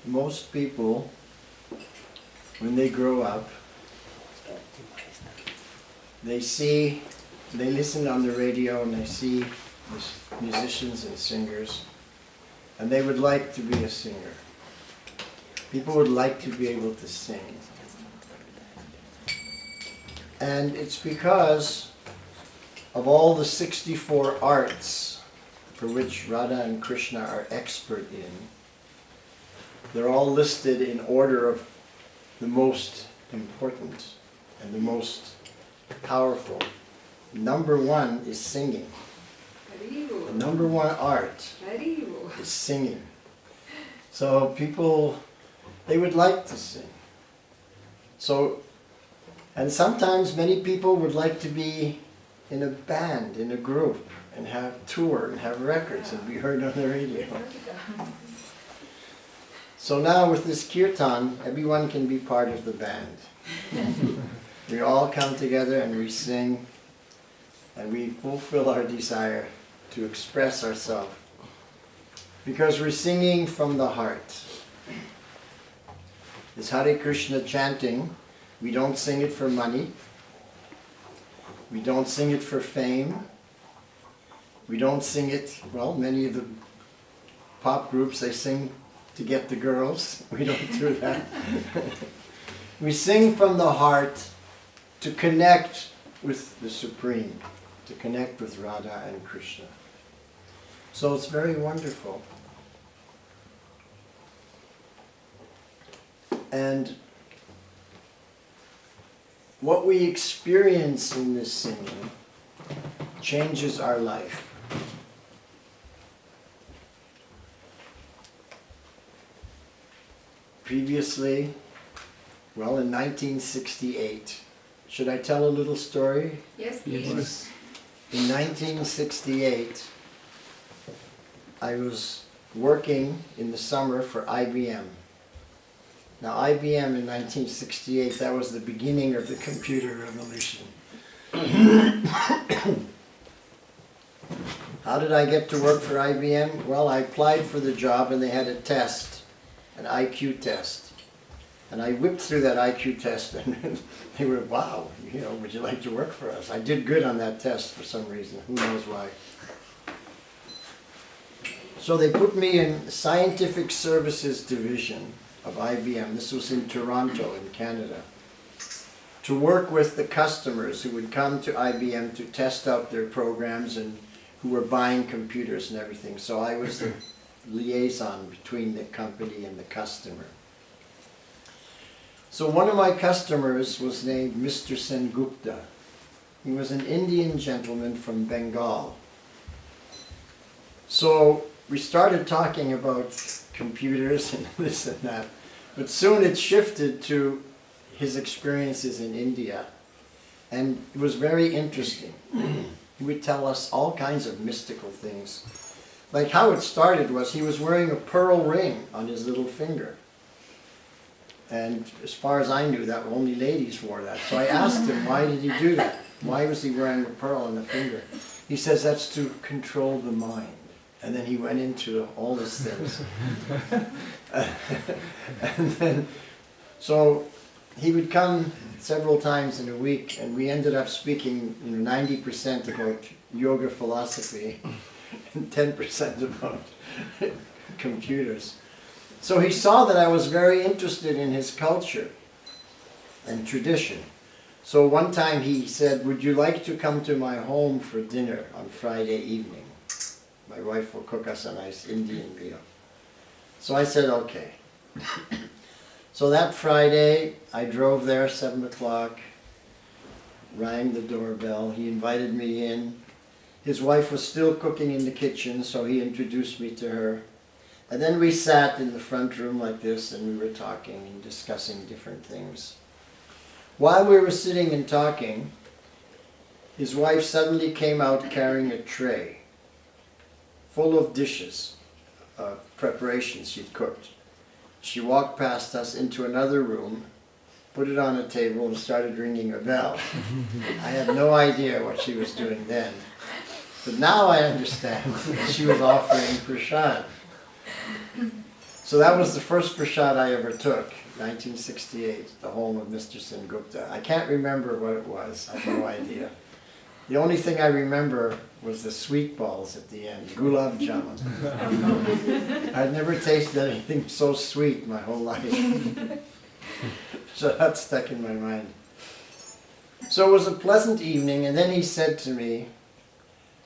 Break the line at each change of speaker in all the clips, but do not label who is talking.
Most people, when they grow up, they listen on the radio and they see musicians and singers, and they would like to be a singer. People would like to be able to sing. And it's because of all the 64 arts for which Radha and Krishna are expert in. They're all listed in order of the most important and the most powerful. Number one is singing. The number one art is singing. So people, they would like to sing. So, and sometimes many people would like to be in a band, in a group, and have tour and have records and be heard on the radio. So now with this kirtan, everyone can be part of the band. We all come together and we sing, and we fulfill our desire to express ourselves. Because we're singing from the heart. This Hare Krishna chanting, we don't sing it for money. We don't sing it for fame. We don't sing it, well, many of the pop groups, they sing to get the girls. We don't do that. We sing from the heart to connect with the Supreme, to connect with Radha and Krishna. So it's very wonderful. And what we experience in this singing changes our life. Previously, well, in 1968, should I tell a little story?
Yes, please.
Yes. In 1968, I was working in the summer for IBM. Now IBM in 1968, that was the beginning of the computer revolution. How did I get to work for IBM? Well, I applied for the job and they had a test, an IQ test. And I whipped through that IQ test and they were, wow, you know, would you like to work for us? I did good on that test for some reason, who knows why. So they put me in the Scientific Services Division of IBM. This was in Toronto, in Canada, to work with the customers who would come to IBM to test out their programs and who were buying computers and everything. So I was the liaison between the company and the customer. So one of my customers was named Mr. Sengupta. He was an Indian gentleman from Bengal. So we started talking about computers and this and that, but soon it shifted to his experiences in India, and it was very interesting. He would tell us all kinds of mystical things. Like how it started was he was wearing a pearl ring on his little finger. And as far as I knew, that only ladies wore that. So I asked him, why did he do that? Why was he wearing a pearl on the finger? He says that's to control the mind. And then he went into all these things. And then, so he would come several times in a week, and we ended up speaking 90% about yoga philosophy and 10% about computers. So he saw that I was very interested in his culture and tradition. So one time he said, would you like to come to my home for dinner on Friday evening? My wife will cook us a nice Indian meal. So I said, okay. So that Friday, I drove there, 7 o'clock, rang the doorbell. He invited me in. His wife was still cooking in the kitchen, so he introduced me to her. And then we sat in the front room like this, and we were talking and discussing different things. While we were sitting and talking, his wife suddenly came out carrying a tray full of dishes, preparations she'd cooked. She walked past us into another room, put it on a table, and started ringing a bell. I had no idea what she was doing then. But now I understand that she was offering prasad. So that was the first prasad I ever took, 1968, the home of Mr. Sengupta. I can't remember what it was, I have no idea. The only thing I remember was the sweet balls at the end, gulab jamun. I'd never tasted anything so sweet my whole life. So that stuck in my mind. So it was a pleasant evening, and then he said to me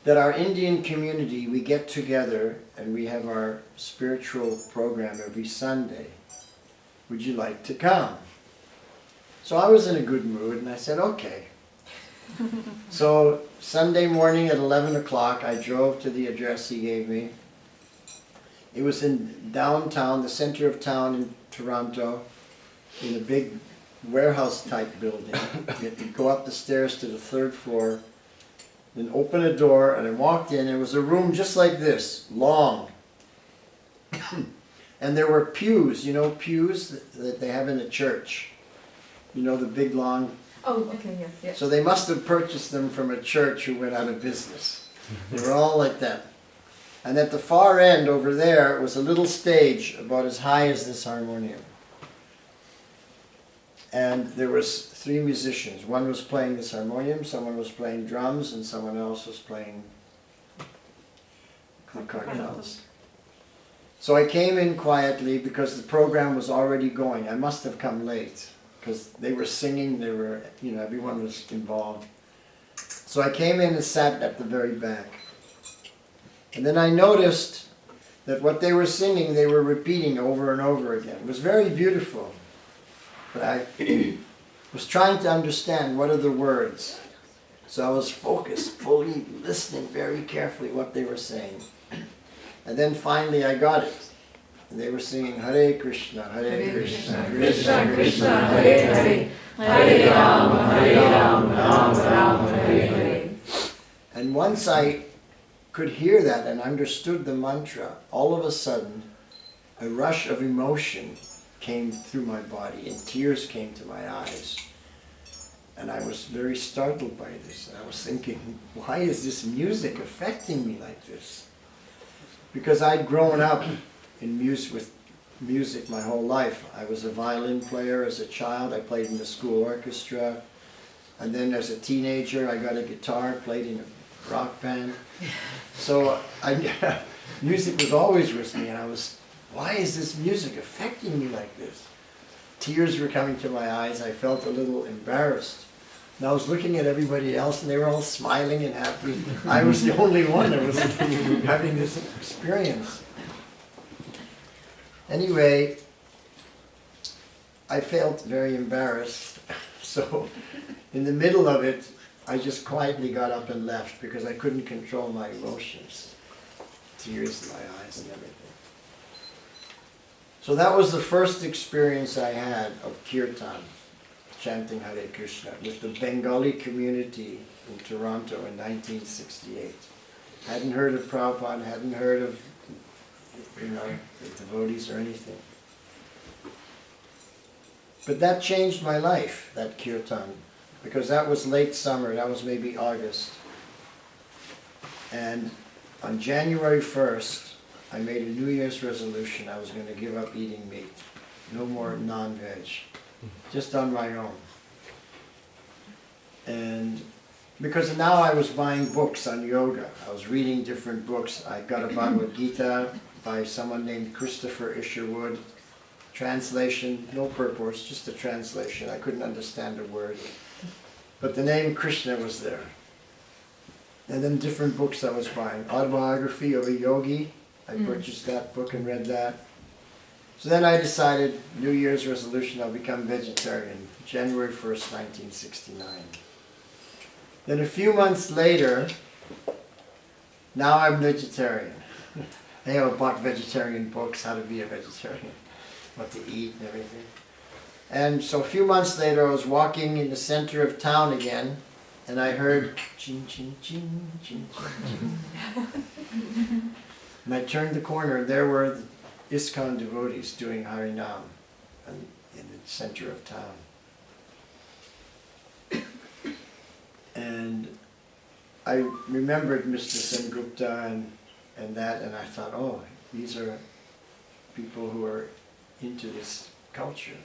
that our Indian community, we get together and we have our spiritual program every Sunday. Would you like to come? So I was in a good mood, and I said, okay. So Sunday morning at 11 o'clock, I drove to the address he gave me. It was in downtown, the center of town in Toronto, in a big warehouse-type building. You had to go up the stairs to the 3rd floor, then open a door, and I walked in. It was a room just like this, long. And there were pews, you know, pews that they have in a church. You know, the big, long...
Oh, okay, yeah.
So they must have purchased them from a church who went out of business. They were all like that. And at the far end over there was a little stage about as high as this harmonium. And there was 3 musicians. One was playing this harmonium, someone was playing drums, and someone else was playing the cartels. So I came in quietly because the program was already going. I must have come late because they were singing, they were, you know, everyone was involved. So I came in and sat at the very back. And then I noticed that what they were singing, they were repeating over and over again. It was very beautiful. But I was trying to understand what are the words. So I was focused, fully listening very carefully what they were saying. And then finally I got it. And they were singing Hare Krishna, Hare Krishna, Krishna Krishna, Hare Hare, Hare Rama, Rama Rama, Hare Hare. And once I could hear that and understood the mantra, all of a sudden a rush of emotion came through my body and tears came to my eyes. And I was very startled by this. I was thinking, why is this music affecting me like this? Because I'd grown up in with music my whole life. I was a violin player as a child. I played in the school orchestra. And then as a teenager, I got a guitar, played in a rock band. So music was always with me, and I was, why is this music affecting me like this? Tears were coming to my eyes. I felt a little embarrassed. And I was looking at everybody else, and they were all smiling and happy. I was the only one that was having this experience. Anyway, I felt very embarrassed. So in the middle of it, I just quietly got up and left because I couldn't control my emotions. Tears in my eyes and everything. So that was the first experience I had of kirtan, chanting Hare Krishna, with the Bengali community in Toronto in 1968. Hadn't heard of Prabhupada, hadn't heard of, you know, the devotees or anything. But that changed my life, that kirtan, because that was late summer, that was maybe August. And on January 1st, I made a New Year's resolution. I was going to give up eating meat. No more non-veg. Just on my own. And because now I was buying books on yoga. I was reading different books. I got a Bhagavad Gita. by someone named Christopher Isherwood. Translation, no purport, just a translation. I couldn't understand a word. But the name Krishna was there. And then different books I was buying. Autobiography of a Yogi. I purchased that book and read that. So then I decided, New Year's resolution, I'll become vegetarian. January 1st, 1969. Then a few months later, now I'm vegetarian. I have bought vegetarian books, how to be a vegetarian, what to eat and everything. And so a few months later, I was walking in the center of town again, and I heard ching, ching, ching, ching, ching, ching. And I turned the corner, and there were the ISKCON devotees doing Harinam in the center of town. And I remembered Mr. Sengupta and that, and I thought, oh, these are people who are into this culture.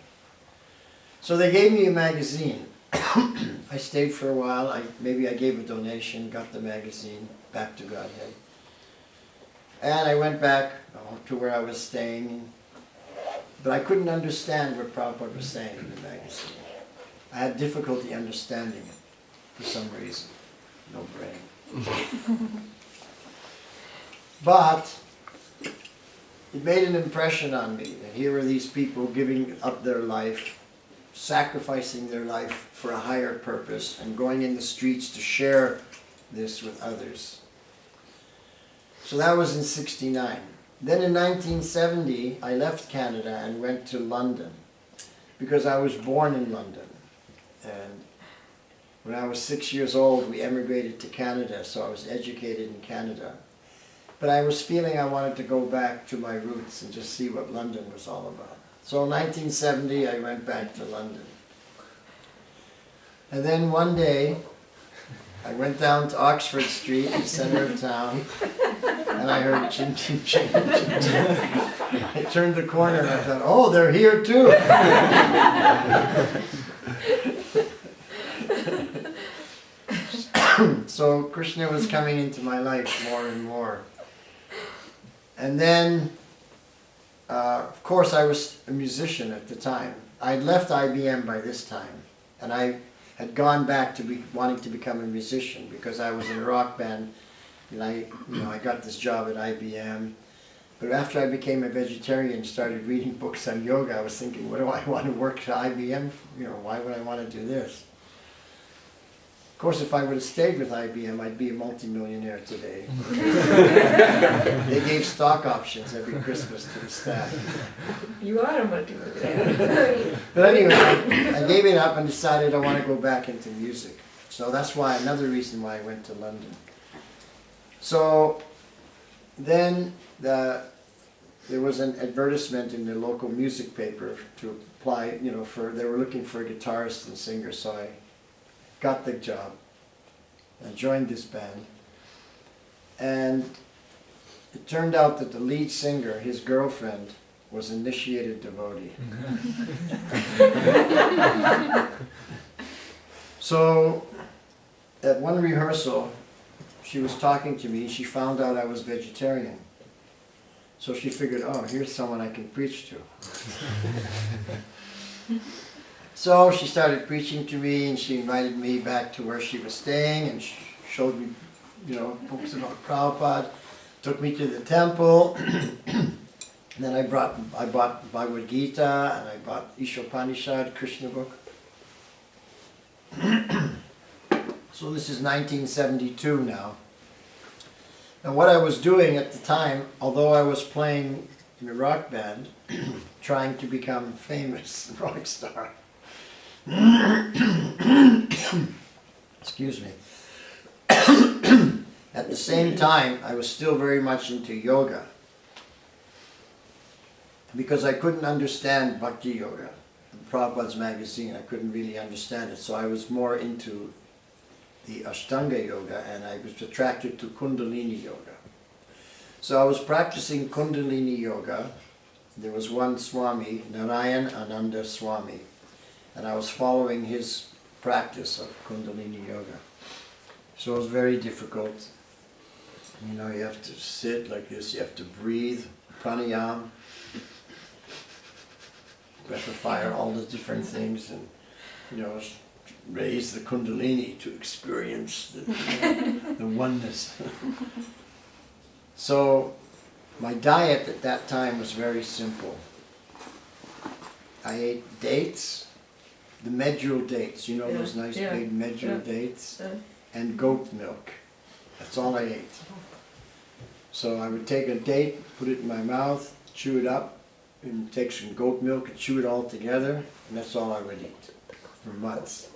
So they gave me a magazine. I stayed for a while. Maybe I gave a donation, got the magazine, Back to Godhead. And I went back to where I was staying, but I couldn't understand what Prabhupada was saying in the magazine. I had difficulty understanding it for some reason. No brain. But it made an impression on me that here are these people giving up their life, sacrificing their life for a higher purpose, and going in the streets to share this with others. So that was in '69. Then in 1970, I left Canada and went to London, because I was born in London. And when I was 6 years old, we emigrated to Canada, so I was educated in Canada. But I was feeling I wanted to go back to my roots and just see what London was all about. So in 1970, I went back to London. And then one day, I went down to Oxford Street, in the center of town, and I heard ching, ching, ching, ching, ching. I turned the corner and I thought, oh, they're here too. So Krishna was coming into my life more and more. And then, of course, I was a musician at the time. I had left IBM by this time, and I had gone back to wanting to become a musician because I was in a rock band, and I got this job at IBM. But after I became a vegetarian and started reading books on yoga, I was thinking, what do I want to work at IBM for? Why would I want to do this? Of course, if I would have stayed with IBM, I'd be a multimillionaire today. They gave stock options every Christmas to the staff.
You are a multimillionaire.
But anyway, I gave it up and decided I want to go back into music. So that's why, another reason why I went to London. So then there was an advertisement in the local music paper to apply, they were looking for a guitarist and singer, so I got the job. I joined this band. And it turned out that the lead singer, his girlfriend, was an initiated devotee. So at one rehearsal, she was talking to me, she found out I was vegetarian. So she figured, oh, here's someone I can preach to. So she started preaching to me, and she invited me back to where she was staying, and she showed me, books about Prabhupada, took me to the temple, and then I bought Bhagavad Gita, and I bought Ishopanishad, Krishna book. So this is 1972 now. And what I was doing at the time, although I was playing in a rock band, trying to become famous rock star, excuse me. At the same time, I was still very much into yoga, because I couldn't understand Bhakti Yoga, Prabhupada's magazine. I couldn't really understand it, so I was more into the Ashtanga Yoga, and I was attracted to Kundalini Yoga. So I was practicing Kundalini Yoga. There was one Swami, Narayan Ananda Swami, and I was following his practice of Kundalini Yoga. So it was very difficult. You have to sit like this, you have to breathe. pranayama, breath of fire, all the different things, and raise the kundalini to experience the oneness. So my diet at that time was very simple. I ate dates, the medjool dates, those nice big medjool dates, and goat milk. That's all I ate. So I would take a date, put it in my mouth, chew it up, and take some goat milk and chew it all together, and that's all I would eat for months.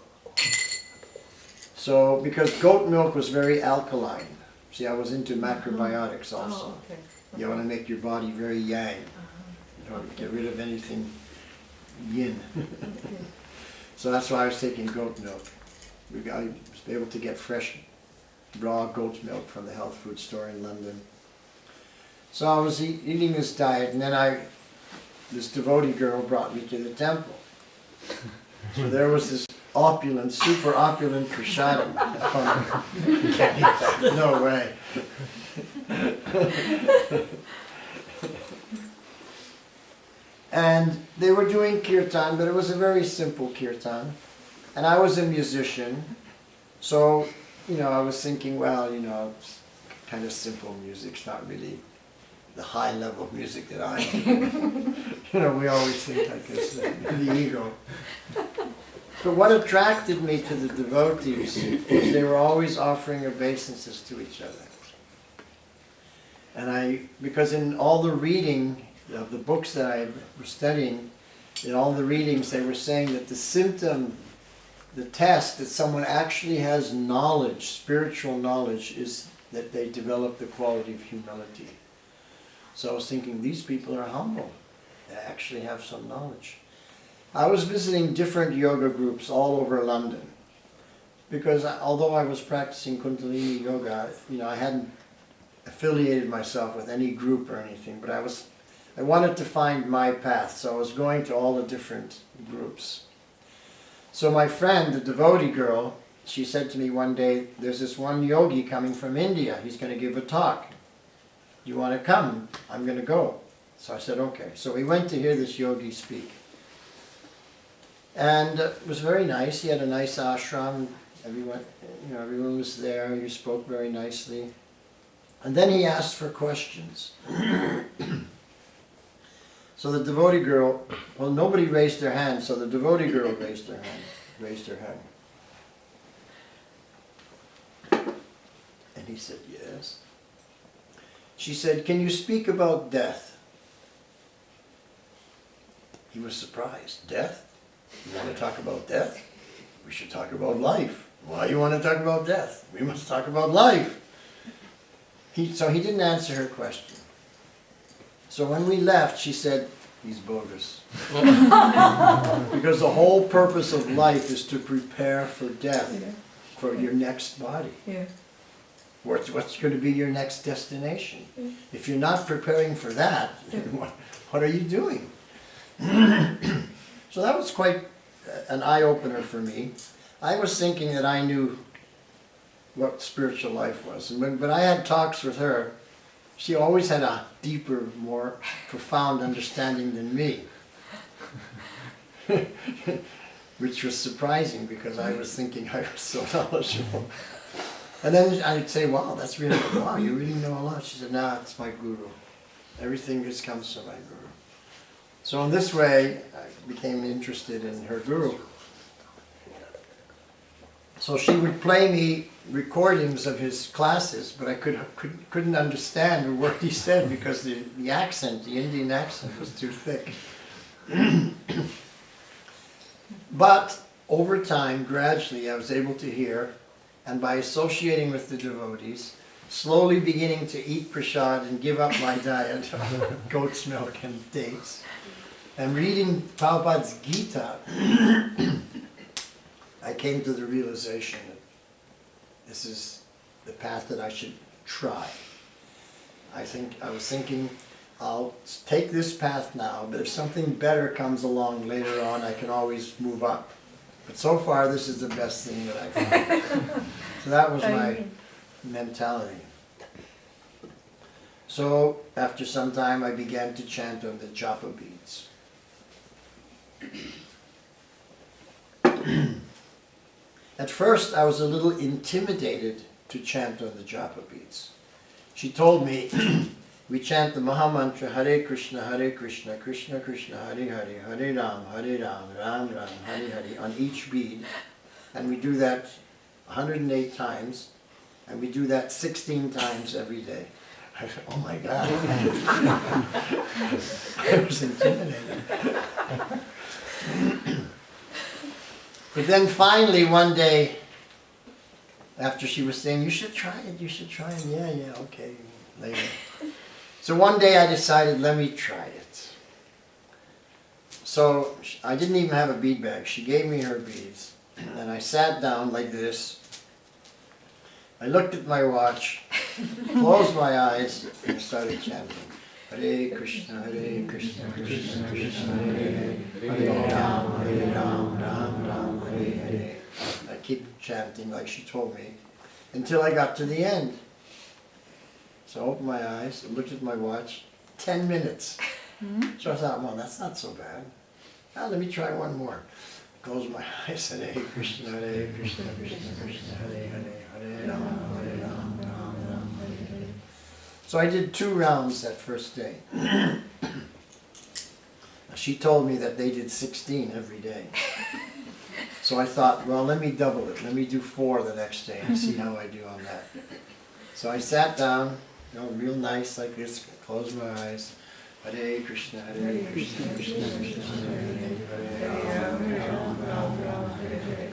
So, because goat milk was very alkaline. See, I was into macrobiotics also.
Oh, okay.
You want to make your body very yang. Get rid of anything yin. So that's why I was taking goat milk. I was able to get fresh, raw goat milk from the health food store in London. So I was eating this diet, and then this devotee girl brought me to the temple. So there was this opulent, super opulent prasadam. Can't eat that. No way. And they were doing kirtan, but it was a very simple kirtan. And I was a musician, so I was thinking, well, it's kind of simple music. It's not really the high level music that I do. We always think like this, the ego. But what attracted me to the devotees is they were always offering obeisances to each other. And because in all the reading of the books that I was studying, in all the readings they were saying that the symptom, the test that someone actually has knowledge, spiritual knowledge, is that they develop the quality of humility. So I was thinking, these people are humble. They actually have some knowledge. I was visiting different yoga groups all over London. Because although I was practicing Kundalini Yoga, I hadn't affiliated myself with any group or anything, but I wanted to find my path, so I was going to all the different groups. So my friend, the devotee girl, she said to me one day, there's this one yogi coming from India, he's going to give a talk. Do you want to come? I'm going to go. So I said, okay. So we went to hear this yogi speak. And it was very nice. He had a nice ashram. Everyone was there. He spoke very nicely. And then he asked for questions. So the devotee girl, well, nobody raised their hand, so the devotee girl raised her hand. And he said, yes. She said, can you speak about death? He was surprised. Death? You want to talk about death? We should talk about life. Why you want to talk about death? We must talk about life. So he didn't answer her question. So when we left, she said, he's bogus. Because the whole purpose of life is to prepare for death, for your next body.
Yeah.
What's going to be your next destination? If you're not preparing for that, what are you doing? So that was quite an eye-opener for me. I was thinking that I knew what spiritual life was. But I had talks with her. She always had a deeper, more profound understanding than me. Which was surprising because I was thinking I was so knowledgeable. And then I'd say, wow, you really know a lot. She said, nah, it's my guru. Everything just comes from my guru. So in this way, I became interested in her guru. So she would play me recordings of his classes, but I couldn't understand a word he said because the accent, the Indian accent, was too thick. But over time, gradually, I was able to hear, and by associating with the devotees, slowly beginning to eat prasad and give up my diet of goat's milk and dates, and reading Prabhupada's Gita, I came to the realization that this is the path that I should try. I was thinking, I'll take this path now, but if something better comes along later on, I can always move up. But so far, this is the best thing that I've found. So that was my mentality. So after some time I began to chant on the japa beads. At first I was a little intimidated to chant on the japa beads. She told me, we chant the Maha Mantra Hare Krishna, Krishna Krishna, Hare Hare, Hare Ram, Ram Ram, Hare Hare on each bead. And we do that 108 times, and we do that 16 times every day. I said, oh my God. I was intimidated. But then finally one day, after she was saying, you should try it, yeah, okay, later. So one day I decided, let me try it. So I didn't even have a bead bag. She gave me her beads, and I sat down like this. I looked at my watch, closed my eyes, and started chanting. Hare Krishna, Krishna Krishna, Hare Ram, Ram Ram, Hare Hare. I keep chanting like she told me, until I got to the end. So I opened my eyes and looked at my watch, 10 minutes. So I thought, well, that's not so bad. Now let me try one more. Closed my eyes, Hare Krishna, Krishna Krishna, Hare Hare, Hare Ram, Ram Ram, Hare Hare. So I did 2 rounds that first day. She told me that they did 16 every day. So I thought, well, let me double it. Let me do 4 the next day and see how I do on that. So I sat down, real nice like this, closed my eyes. Hare Krishna, Krishna Krishna, Hare Ram, Hare Hare.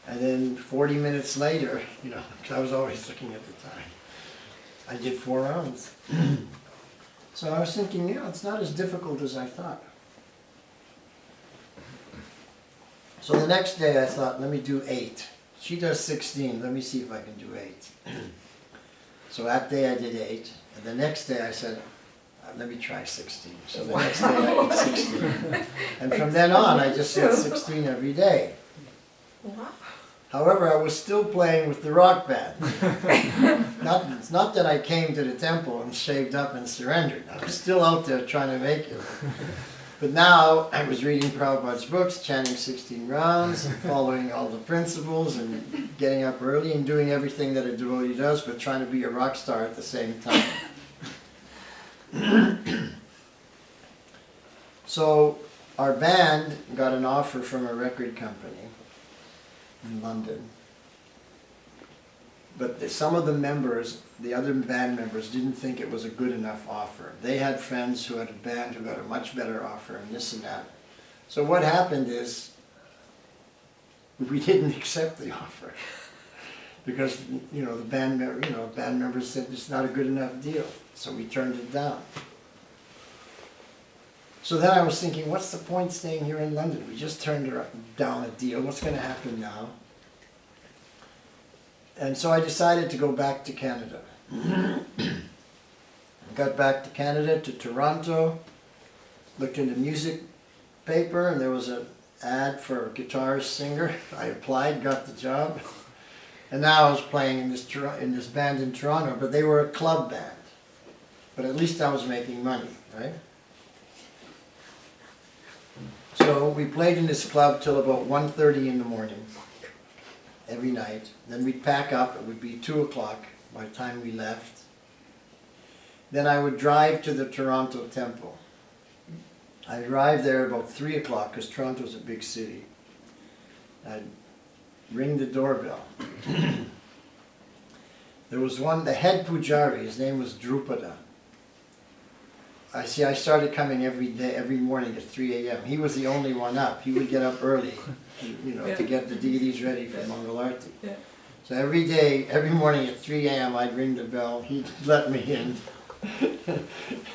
And then 40 minutes later, because I was always looking at the time, I did 4 rounds. So I was thinking, it's not as difficult as I thought. So the next day I thought, let me do 8. She does 16, let me see if I can do 8. So that day I did 8, and the next day I said, let me try 16. So the next day I did 16. And from then on I just did 16 every day.
Wow.
However, I was still playing with the rock band. It's not that I came to the temple and shaved up and surrendered. I was still out there trying to make it. But now I was reading Prabhupada's books, chanting 16 rounds, and following all the principles, and getting up early and doing everything that a devotee does, but trying to be a rock star at the same time. So our band got an offer from a record company in London. But some of the members, the other band members, didn't think it was a good enough offer. They had friends who had a band who got a much better offer and this and that. So what happened is, we didn't accept the offer. Because, the band members said it's not a good enough deal. So we turned it down. So then I was thinking, what's the point staying here in London? We just turned down a deal. What's going to happen now? And so I decided to go back to Canada. Got back to Canada, to Toronto, looked in the music paper, and there was an ad for a guitarist singer. I applied, got the job. And now I was playing in this band in Toronto, but they were a club band. But at least I was making money, right? So we played in this club till about 1:30 in the morning, every night. Then we'd pack up, it would be 2 o'clock by the time we left. Then I would drive to the Toronto temple. I'd arrive there about 3 o'clock, because Toronto's a big city. I'd ring the doorbell. There was the head pujari, his name was Drupada. I started coming every morning at 3 a.m. He was the only one up. He would get up early, to get the deities ready for Mangalarti.
Yeah.
So every morning at 3 a.m. I'd ring the bell, he'd let me in.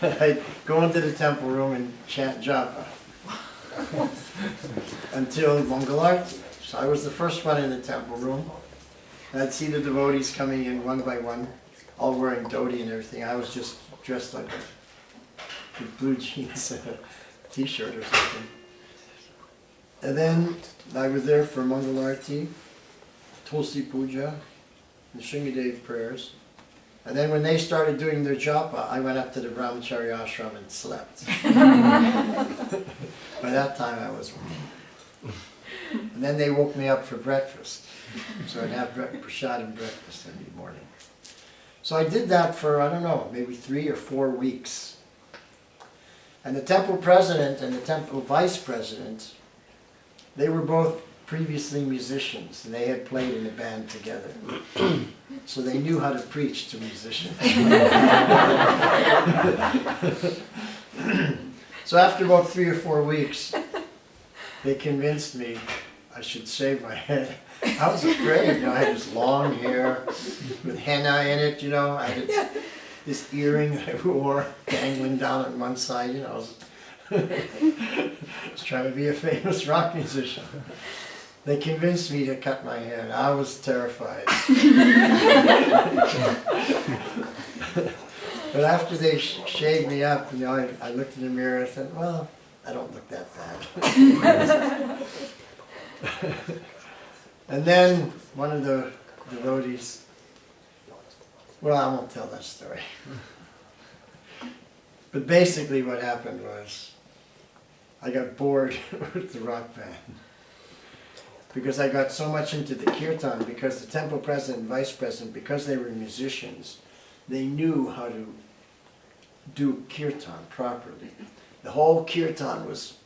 I'd go into the temple room and chant japa until Mangalarti. So I was the first one in the temple room. I'd see the devotees coming in one by one, all wearing dhoti and everything. I was just dressed like with blue jeans and a t-shirt or something. And then I was there for Mangalarti, Tulsi Puja, the Shingadev prayers. And then when they started doing their japa, I went up to the brahmachari ashram and slept. By that time I was... And then they woke me up for breakfast. So I'd have prasad and breakfast every morning. So I did that for, I don't know, maybe 3 or 4 weeks. And the temple president and the temple vice president, they were both previously musicians, and they had played in a band together. So they knew how to preach to musicians. So after about 3 or 4 weeks, they convinced me I should shave my head. I was afraid, I had this long hair with henna in it, I had this earring that I wore dangling down on one side, I was trying to be a famous rock musician. They convinced me to cut my hair, and I was terrified. But after they shaved me up, I looked in the mirror and said, well, I don't look that bad. And then one of the devotees, well, I won't tell that story. But basically what happened was, I got bored with the rock band. Because I got so much into the kirtan, because the temple president and vice president, because they were musicians, they knew how to do kirtan properly. The whole kirtan was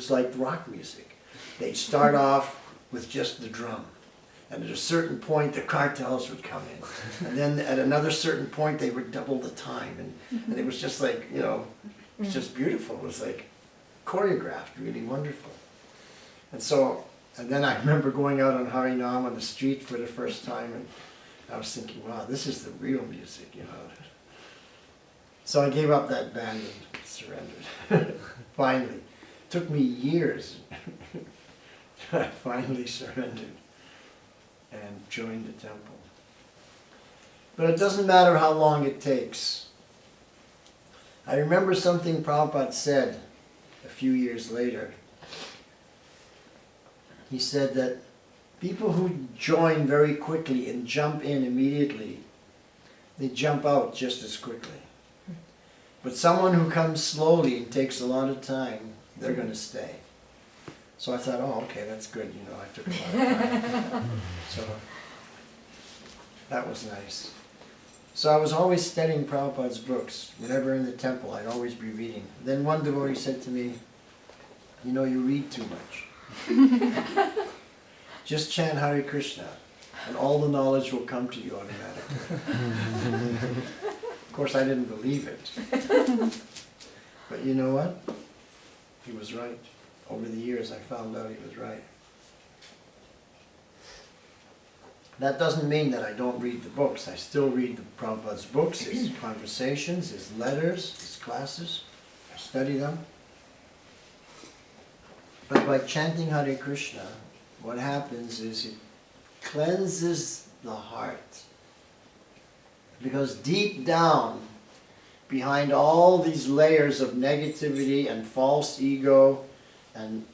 like rock music. They'd start off with just the drum. And at a certain point, the cartels would come in. And then at another certain point, they would double the time. And it was just like, it was just beautiful. It was like choreographed, really wonderful. And then I remember going out on Harinam on the street for the first time, and I was thinking, wow, this is the real music, So I gave up that band and surrendered. Finally. It took me years. I finally surrendered and joined the temple. But it doesn't matter how long it takes. I remember something Prabhupada said a few years later. He said that people who join very quickly and jump in immediately, they jump out just as quickly. But someone who comes slowly and takes a lot of time, they're going to stay. So I thought, oh, okay, that's good, I took a lot of time. So that was nice. So I was always studying Prabhupada's books. Whenever in the temple, I'd always be reading. Then one devotee said to me, you read too much. Just chant Hare Krishna, and all the knowledge will come to you automatically. Of course, I didn't believe it. But you know what? He was right. Over the years, I found out he was right. That doesn't mean that I don't read the books. I still read the Prabhupada's books, his conversations, his letters, his classes. I study them. But by chanting Hare Krishna, what happens is it cleanses the heart. Because deep down, behind all these layers of negativity and false ego and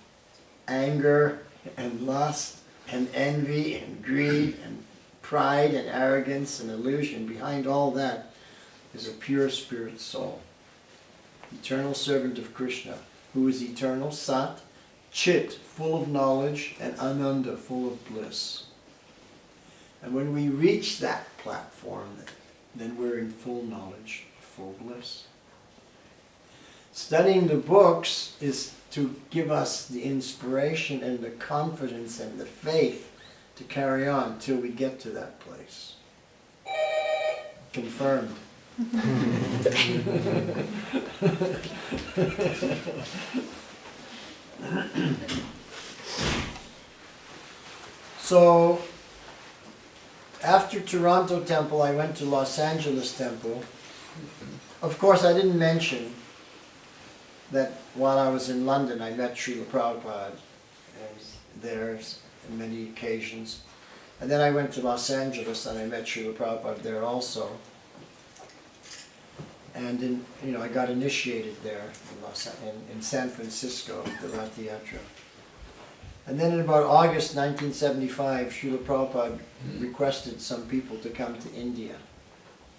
anger and lust and envy and greed and pride and arrogance and illusion, behind all that is a pure spirit soul. Eternal servant of Krishna, who is eternal, Sat, Chit, full of knowledge, and Ananda, full of bliss. And when we reach that platform, then we're in full knowledge, full bliss. Studying the books is to give us the inspiration and the confidence and the faith to carry on till we get to that place. Confirmed. So, after Toronto Temple, I went to Los Angeles Temple. Of course, I didn't mention that while I was in London, I met Srila Prabhupada there on many occasions. And then I went to Los Angeles and I met Srila Prabhupada there also. And I got initiated there in San Francisco, the Rath Yatra. And then in about August 1975, Srila Prabhupada requested some people to come to India.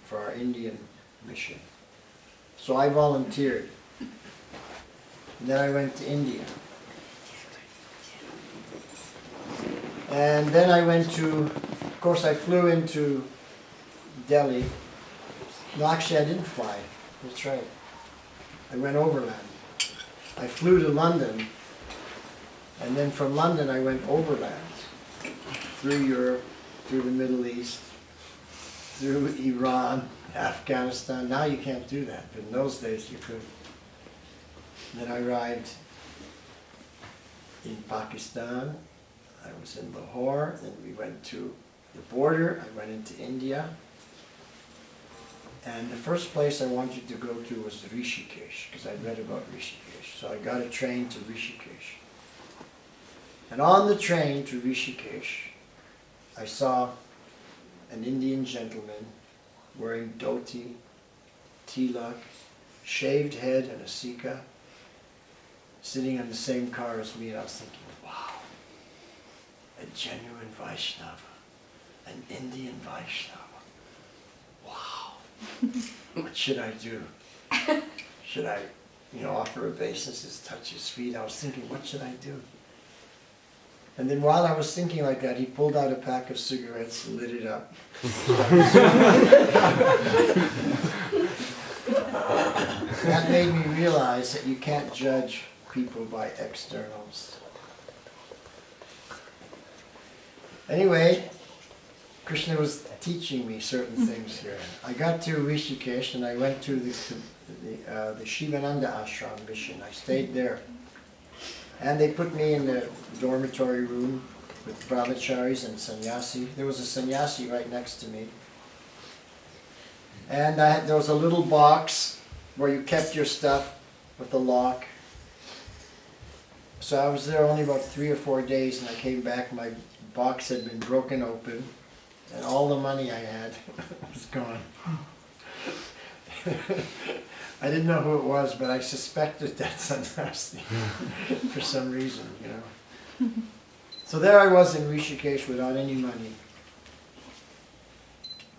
for our Indian mission. So I volunteered. And then I went to India. And then I went to, of course I flew into Delhi. No, actually I didn't fly. That's right. I went overland. I flew to London, and then from London I went overland through Europe, through the Middle East, through Iran, Afghanistan. Now you can't do that, but in those days you could. And then I arrived in Pakistan. I was in Lahore, then we went to the border. I went into India. And the first place I wanted to go to was Rishikesh, because I'd read about Rishikesh. So I got a train to Rishikesh. And on the train to Rishikesh, I saw an Indian gentleman wearing dhoti, tilak, shaved head and a sika, sitting in the same car as me, and I was thinking, wow, a genuine Vaishnava, an Indian Vaishnava. Wow, what should I do? Should I, offer obeisance, touch his feet? I was thinking, what should I do? And then while I was thinking like that, he pulled out a pack of cigarettes and lit it up. That made me realize that you can't judge people by externals. Anyway, Krishna was teaching me certain things here. I got to Rishikesh and I went to the Shivananda ashram mission. I stayed there. And they put me in the dormitory room with brahmacharis and sannyasi. There was a sannyasi right next to me. And there was a little box where you kept your stuff with a lock. So I was there only about 3 or 4 days, and I came back, my box had been broken open, and all the money I had was gone. I didn't know who it was, but I suspected that sannyasi for some reason, So there I was in Rishikesh without any money.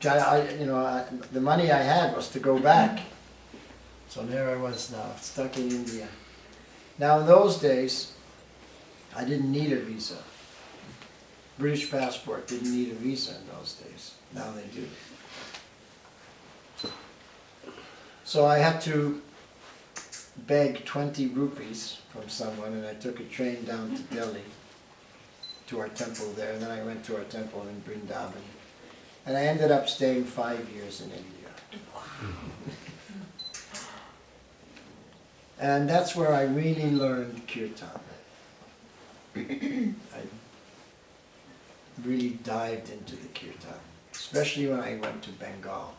The money I had was to go back. So there I was now, stuck in India. Now in those days, I didn't need a visa. British passport didn't need a visa in those days. Now they do. So I had to beg 20 rupees from someone, and I took a train down to Delhi, to our temple there, and then I went to our temple in Vrindavan. And I ended up staying 5 years in India. And that's where I really learned kirtan. I really dived into the kirtan, especially when I went to Bengal.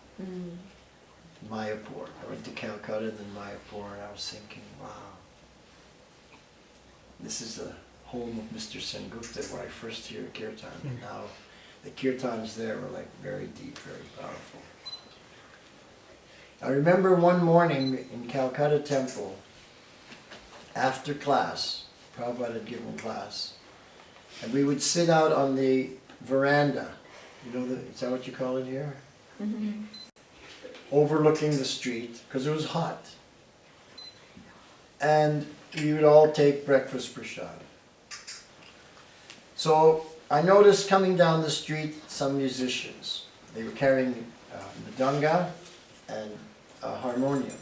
Mayapur. I went to Calcutta and then Mayapur, and I was thinking, wow, this is the home of Mr. Sengupta, where I first hear kirtan. And now the kirtans there were like very deep, very powerful. I remember one morning in Calcutta temple, after class, Prabhupada had given class, and we would sit out on the veranda. Is that what you call it here? Mm-hmm. Overlooking the street, because it was hot. And we would all take breakfast prasad. So I noticed coming down the street some musicians. They were carrying mridanga and a harmonium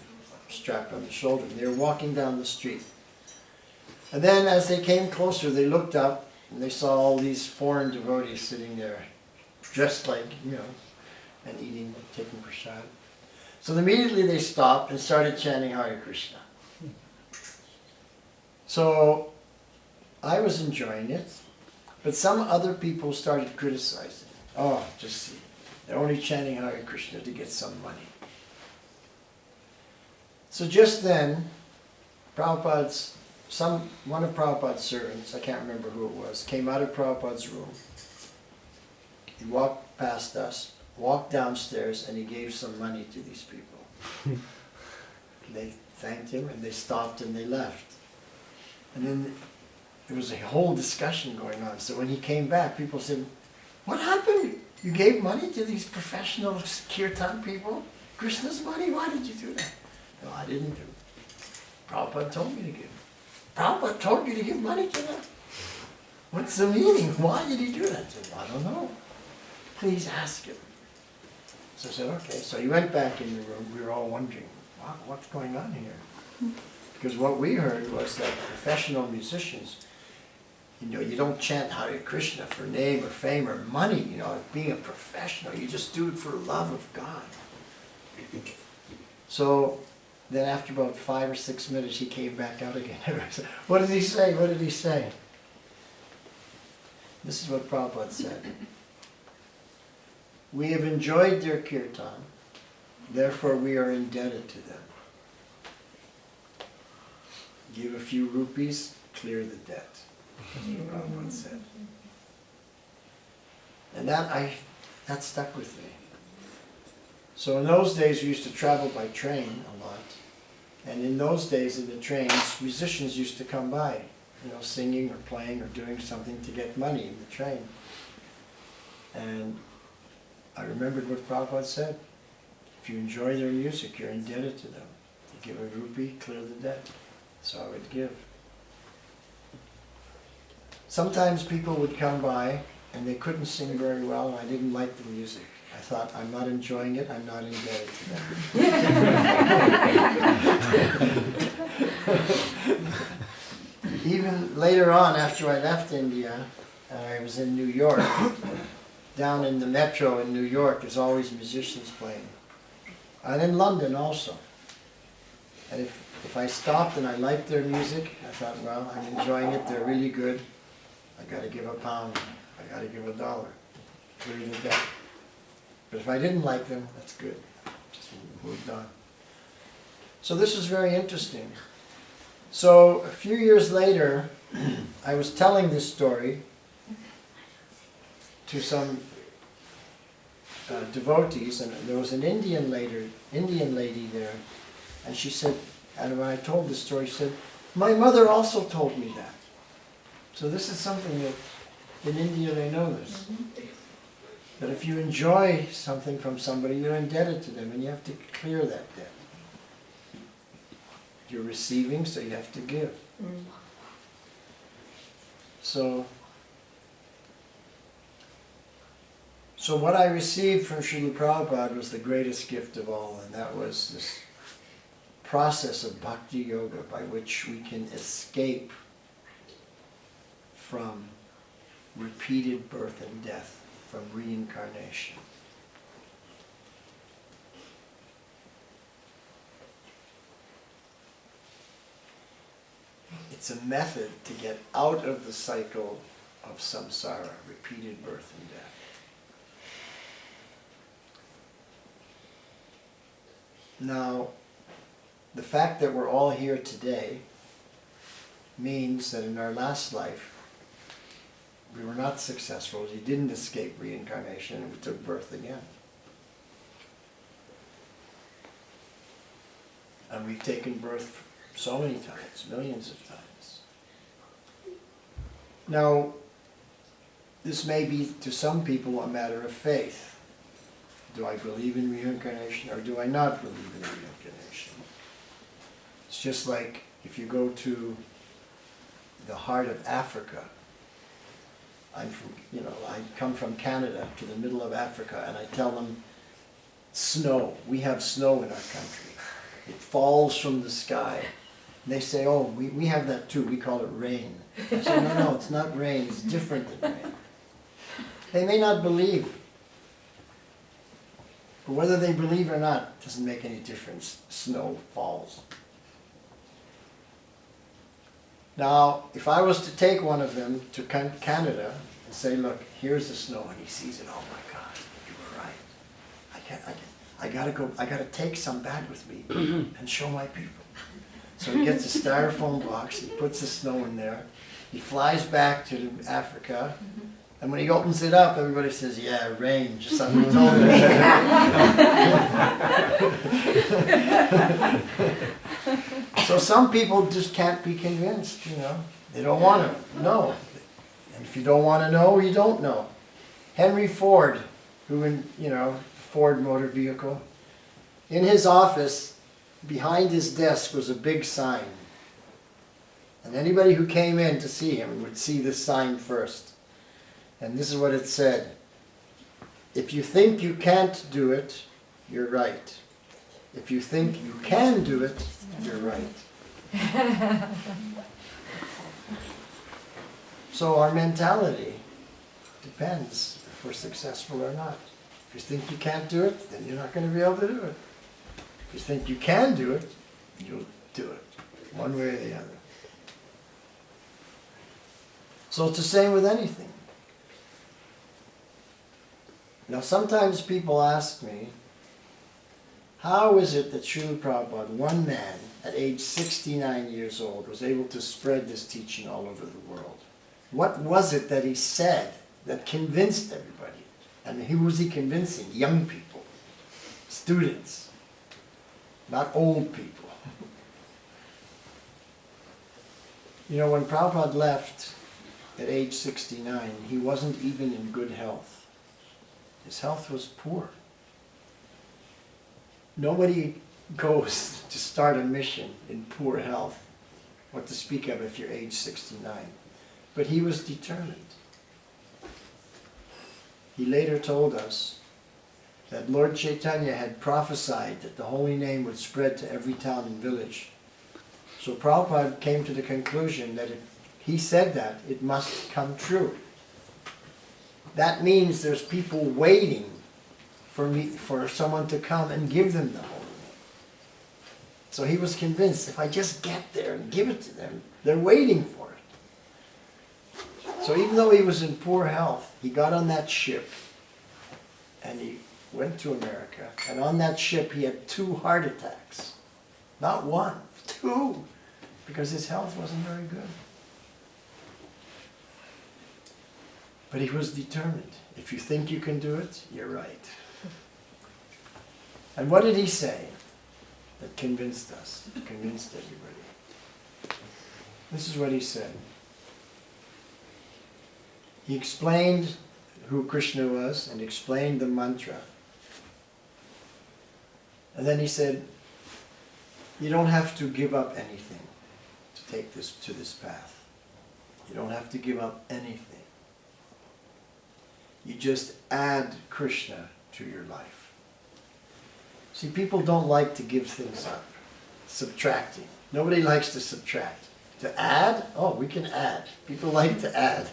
strapped on the shoulder. They were walking down the street. And then as they came closer, they looked up and they saw all these foreign devotees sitting there, dressed like, and eating, taking prasad. So immediately they stopped and started chanting Hare Krishna. So I was enjoying it, but some other people started criticizing. Oh, just see, they're only chanting Hare Krishna to get some money. So just then, one of Prabhupada's servants, I can't remember who it was, came out of Prabhupada's room. He walked past us, walked downstairs, and he gave some money to these people. They thanked him, and they stopped and they left. And then there was a whole discussion going on. So when he came back, people said, "What happened? You gave money to these professional kirtan people? Krishna's money? Why did you do that? No, I didn't do it. Prabhupada told me to give. Prabhupada told you to give money to them? What's the meaning? Why did he do that? I said, I don't know. Please ask him. So I said, okay. So he went back in the room. We were all wondering, wow, what's going on here? Because what we heard was that professional musicians, you don't chant Hare Krishna for name or fame or money, being a professional. You just do it for love of God. So then after about 5 or 6 minutes, he came back out again. What did he say? What did he say? This is what Prabhupada said. We have enjoyed their kirtan, therefore we are indebted to them. Give a few rupees, clear the debt. That's what Prabhupada said. And that stuck with me. So in those days we used to travel by train a lot. And in those days in the trains, musicians used to come by, singing or playing or doing something to get money in the train. And I remembered what Prabhupada said. If you enjoy their music, you're indebted to them. You give a rupee, clear the debt. So I would give. Sometimes people would come by and they couldn't sing very well and I didn't like the music. I thought, I'm not enjoying it, I'm not indebted to them. Even later on, after I left India, I was in New York. Down in the metro in New York, there's always musicians playing. And in London also. And if I stopped and I liked their music, I thought, well, I'm enjoying it, they're really good. I gotta give £1, I gotta give $1. Clear the debt. But if I didn't like them, that's good. Just moved on. So this is very interesting. So a few years later, I was telling this story to some devotees, and there was an Indian lady there, and she said, and when I told this story, she said, my mother also told me that. So this is something that in India they know this. That if you enjoy something from somebody, you're indebted to them, and you have to clear that debt. You're receiving, so you have to give. So what I received from Srila Prabhupada was the greatest gift of all, and that was this process of Bhakti Yoga by which we can escape from repeated birth and death, from reincarnation. It's a method to get out of the cycle of samsara, repeated birth and death. Now, the fact that we're all here today means that in our last life, we were not successful. We didn't escape reincarnation, and we took birth again. And we've taken birth so many times, millions of times. Now, this may be to some people a matter of faith. Do I believe in reincarnation or do I not believe in reincarnation? It's just like if you go to the heart of Africa. I come from Canada to the middle of Africa, and I tell them, snow. We have snow in our country. It falls from the sky. And they say, oh, we have that too. We call it rain. I say, no, it's not rain. It's different than rain. They may not believe. But whether they believe or not doesn't make any difference. Snow falls. Now, if I was to take one of them to Canada and say, look, here's the snow, and he sees it, oh my God, you were right. I gotta take some back with me and show my people. So he gets a styrofoam box, he puts the snow in there, he flies back to Africa, and when he opens it up, everybody says, yeah, rain, just like we told him. So some people just can't be convinced, They don't want to know. And if you don't want to know, you don't know. Henry Ford Ford motor vehicle. In his office, behind his desk was a big sign. And anybody who came in to see him would see this sign first. And this is what it said: if you think you can't do it, you're right. If you think you can do it, you're right. So our mentality depends if we're successful or not. If you think you can't do it, then you're not going to be able to do it. If you think you can do it, you'll do it, one way or the other. So it's the same with anything. Now sometimes people ask me, how is it that Srila Prabhupada, one man at age 69 years old, was able to spread this teaching all over the world? What was it that he said that convinced everybody? And who was he convincing? Young people, students, not old people. When Prabhupada left at age 69, he wasn't even in good health. His health was poor. Nobody goes to start a mission in poor health, what to speak of if you're age 69. But he was determined. He later told us that Lord Chaitanya had prophesied that the holy name would spread to every town and village. So Prabhupada came to the conclusion that if he said that, it must come true. That means there's people waiting for someone to come and give them the holy name. So he was convinced, if I just get there and give it to them, they're waiting for it. So even though he was in poor health, he got on that ship and he went to America. And on that ship he had 2 heart attacks. Not 1, 2, because his health wasn't very good. But he was determined. If you think you can do it, you're right. And what did he say that convinced us, convinced everybody? This is what he said. He explained who Krishna was and explained the mantra. And then he said, you don't have to give up anything to take this to this path. You don't have to give up anything. You just add Krishna to your life. See, people don't like to give things up. Subtracting. Nobody likes to subtract. To add? Oh, we can add. People like to add.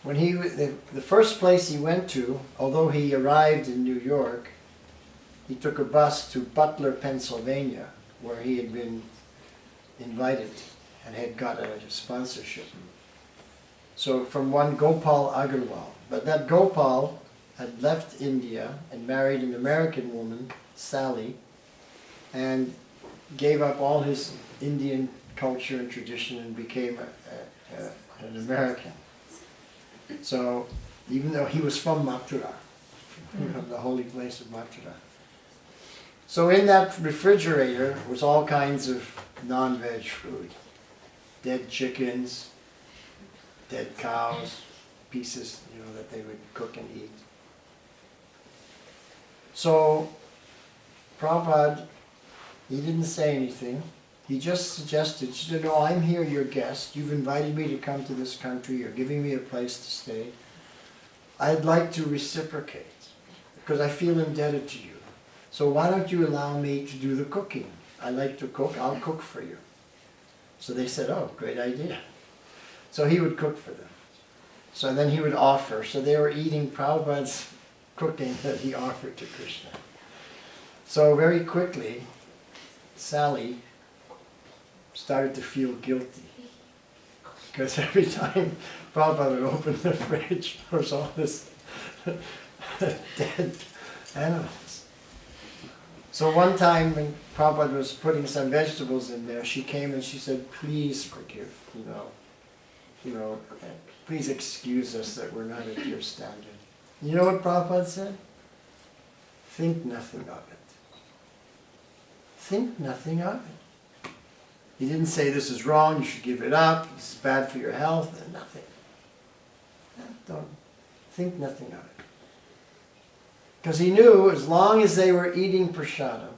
When the first place he went to, although he arrived in New York, he took a bus to Butler, Pennsylvania, where he had been invited and had got a sponsorship. So from one Gopal Agarwal. But that Gopal had left India and married an American woman, Sally, and gave up all his Indian culture and tradition and became an American. So even though he was from Mathura, from the holy place of Mathura. So in that refrigerator was all kinds of non-veg food. Dead chickens, dead cows, pieces, that they would cook and eat. So Prabhupada, he didn't say anything. He just suggested, he said, no, I'm here, your guest. You've invited me to come to this country. You're giving me a place to stay. I'd like to reciprocate because I feel indebted to you. So why don't you allow me to do the cooking? I like to cook. I'll cook for you. So they said, oh, great idea. So he would cook for them. So then he would offer. So they were eating Prabhupada's cooking that he offered to Krishna. So very quickly, Sally started to feel guilty. Because every time Prabhupada would open the fridge, there was all this dead animals. So one time when Prabhupada was putting some vegetables in there, she came and she said, please forgive, please excuse us that we're not at your standard. You know what Prabhupada said? Think nothing of it. Think nothing of it. He didn't say this is wrong, you should give it up, this is bad for your health, and nothing. Think nothing of it. Because he knew as long as they were eating prasadam,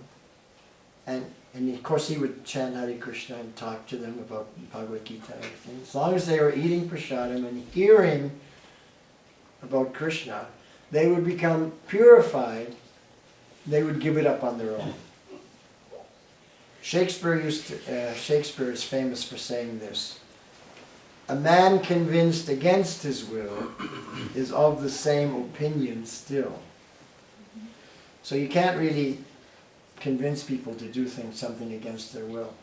and of course he would chant Hare Krishna and talk to them about Bhagavad Gita and everything. As long as they were eating prasadam and hearing about Krishna, they would become purified. They would give it up on their own. Shakespeare is famous for saying this: "A man convinced against his will is of the same opinion still." So you can't really convince people to do something against their will.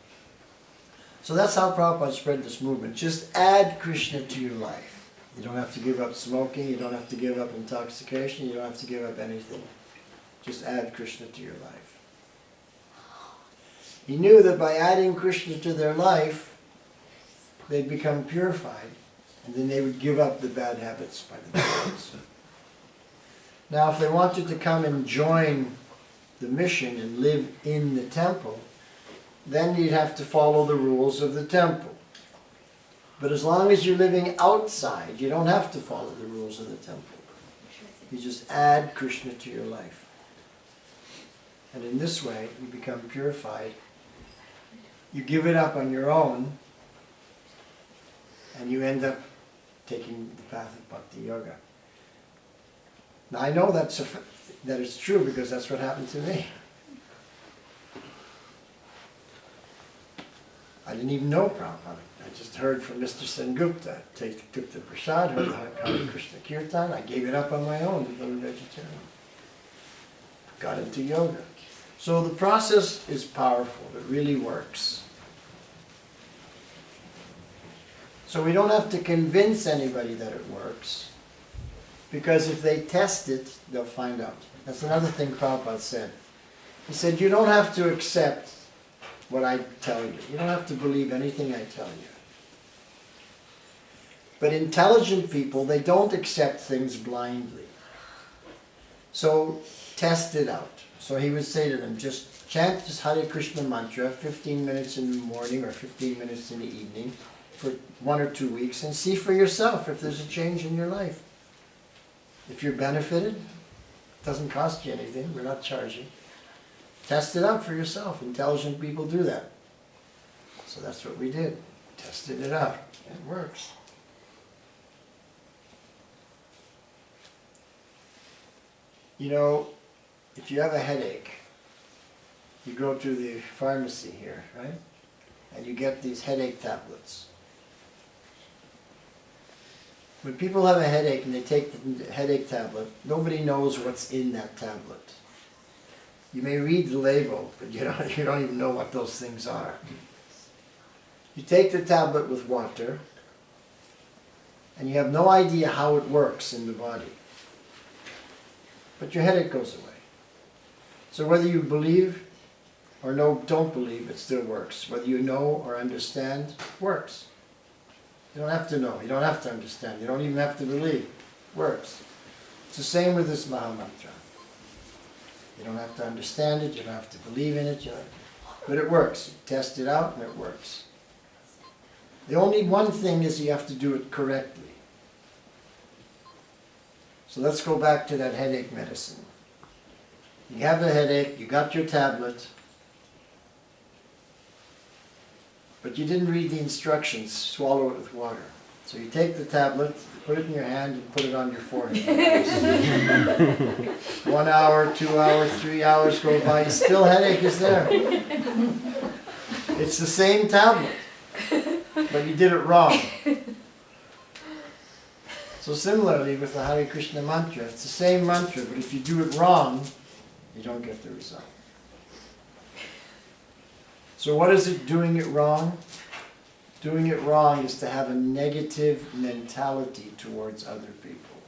So that's how Prabhupada spread this movement. Just add Krishna to your life. You don't have to give up smoking, you don't have to give up intoxication, you don't have to give up anything. Just add Krishna to your life. He knew that by adding Krishna to their life, they'd become purified, and then they would give up the bad habits by themselves. Now, if they wanted to come and join the mission and live in the temple, then you'd have to follow the rules of the temple. But as long as you're living outside, you don't have to follow the rules of the temple. You just add Krishna to your life. And in this way, you become purified. You give it up on your own, and you end up taking the path of Bhakti Yoga. Now I know that it's true because that's what happened to me. I didn't even know Prabhupada. I just heard from Mr. Sengupta. Took the prasad, heard the Hare Krishna Kirtan. I gave it up on my own, became vegetarian. Got into yoga. So the process is powerful. It really works. So we don't have to convince anybody that it works, because if they test it, they'll find out. That's another thing Prabhupada said. He said, you don't have to accept what I tell you. You don't have to believe anything I tell you. But intelligent people, they don't accept things blindly. So test it out. So he would say to them, just chant this Hare Krishna mantra 15 minutes in the morning or 15 minutes in the evening for 1 or 2 weeks, and see for yourself if there's a change in your life. If you're benefited, it doesn't cost you anything, we're not charging. Test it out for yourself. Intelligent people do that. So that's what we did. Tested it out. It works. You know, if you have a headache, you go to the pharmacy here, right? And you get these headache tablets. When people have a headache and they take the headache tablet, nobody knows what's in that tablet. You may read the label, but you don't even know what those things are. You take the tablet with water, and you have no idea how it works in the body. But your headache goes away. So whether you believe or don't believe, it still works. Whether you know or understand, it works. You don't have to know. You don't have to understand. You don't even have to believe. It works. It's the same with this Mahamantra. You don't have to understand it. You don't have to believe in it. But it works. You test it out and it works. The only one thing is you have to do it correctly. So let's go back to that headache medicine. You have a headache, you got your tablet, but you didn't read the instructions, swallow it with water. So you take the tablet, put it in your hand, and put it on your forehead. 1 hour, 2 hours, 3 hours go by, still headache is there. It's the same tablet, but you did it wrong. So similarly with the Hare Krishna mantra, it's the same mantra, but if you do it wrong, you don't get the result. So what is it doing it wrong? Doing it wrong is to have a negative mentality towards other people,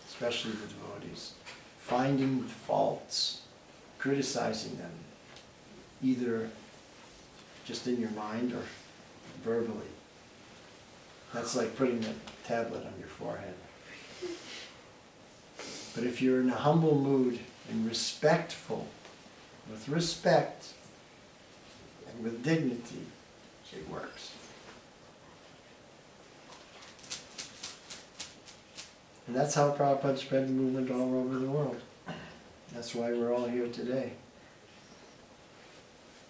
especially the devotees. Finding faults, criticizing them, either just in your mind or verbally. That's like putting a tablet on your forehead. But if you're in a humble mood and respectful, with respect and with dignity, it works. And that's how Prabhupada spread the movement all over the world. That's why we're all here today.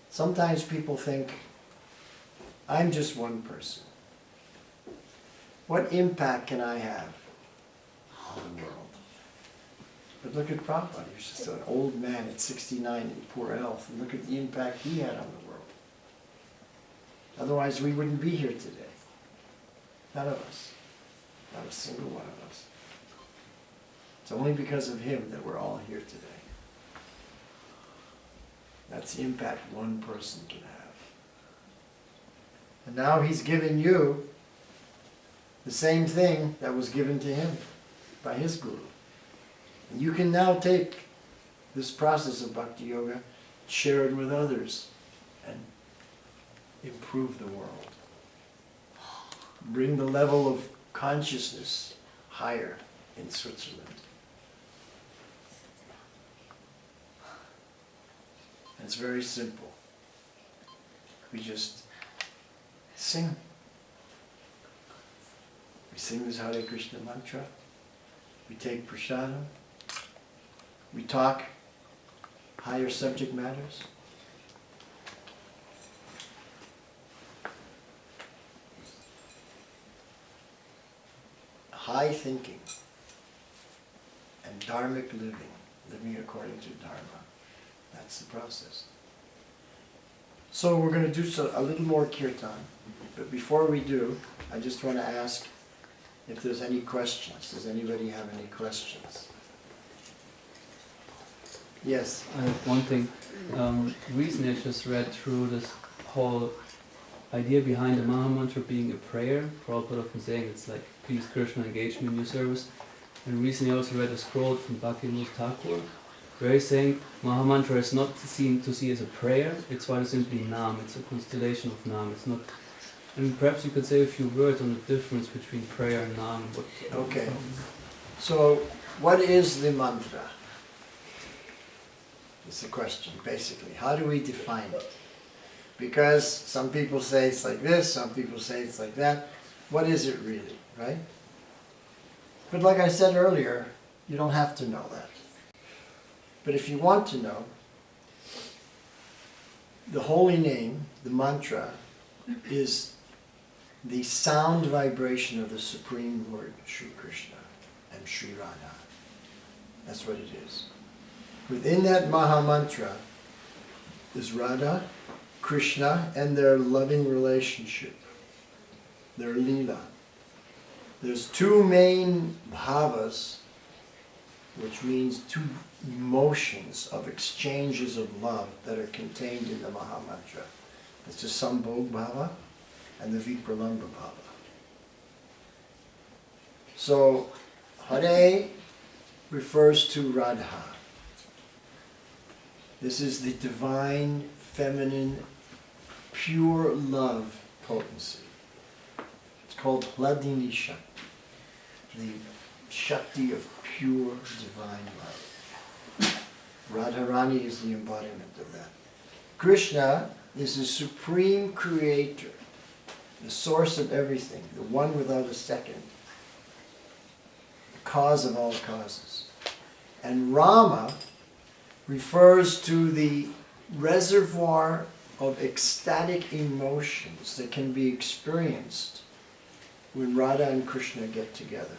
Sometimes people think, I'm just one person. What impact can I have on the world? But look at Prabhupada. He was just an old man at 69 in poor health. And look at the impact he had on the world. Otherwise we wouldn't be here today. None of us. Not a single one of us. It's only because of him that we're all here today. That's the impact one person can have. And now he's given you the same thing that was given to him by his guru. And you can now take this process of bhakti yoga, share it with others, and improve the world. Bring the level of consciousness higher in Switzerland. And it's very simple. We just sing. We sing this Hare Krishna mantra. We take prasadam. We talk higher subject matters. High thinking and dharmic living, living according to dharma. That's the process. So we're going to do a little more kirtan. But before we do, I just want to ask if there's any questions. Does anybody have any questions? Yes?
I have one thing. Recently I just read through this whole idea behind the Maha Mantra being a prayer. Prabhupada often saying it's like, please Krishna, engage me in your service. And recently I also read a scroll from Bhakti Thakur, where he's saying Maha Mantra is not seen to see as a prayer, it's rather simply Nam, it's a constellation of Nam. It's not. And perhaps you could say a few words on the difference between prayer and Nam.
Okay. So, what is the mantra? It's the question, basically. How do we define it? Because some people say it's like this, some people say it's like that. What is it really, right? But like I said earlier, you don't have to know that. But if you want to know, the holy name, the mantra, is the sound vibration of the Supreme Lord, Sri Krishna and Sri Radha. That's what it is. Within that Maha Mantra is Radha, Krishna, and their loving relationship, their lila. There's two main bhavas, which means two emotions of exchanges of love that are contained in the Maha Mantra. It's the Sambhog Bhava and the Vipralambha Bhava. So, Hare refers to Radha. This is the divine, feminine, pure love potency. It's called Hladini Shakti, the Shakti of pure divine love. Radharani is the embodiment of that. Krishna is the supreme creator, the source of everything, the one without a second, the cause of all causes. And Rama refers to the reservoir of ecstatic emotions that can be experienced when Radha and Krishna get together.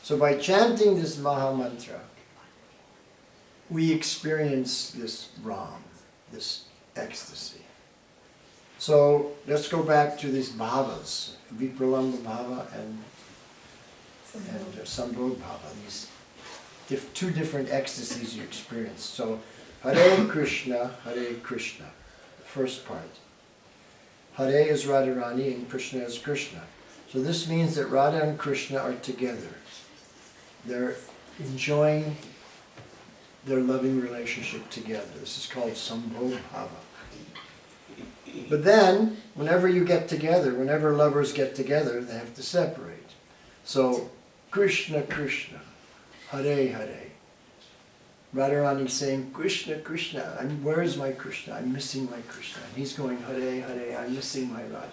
So by chanting this Maha Mantra, we experience this Ram, this ecstasy. So let's go back to these bhavas, Vipralambha Bhava and Sambhog Bhava, these two different ecstasies you experience. So Hare Krishna, the first part. Hare is Radharani and Krishna is Krishna. So this means that Radha and Krishna are together. They're enjoying their loving relationship together. This is called Sambhog Bhava. But then, whenever you get together, whenever lovers get together, they have to separate. So, Krishna, Krishna, Hare, Hare. Radharani saying, Krishna, Krishna, where is my Krishna? I'm missing my Krishna. And he's going, Hare, Hare, I'm missing my Radha.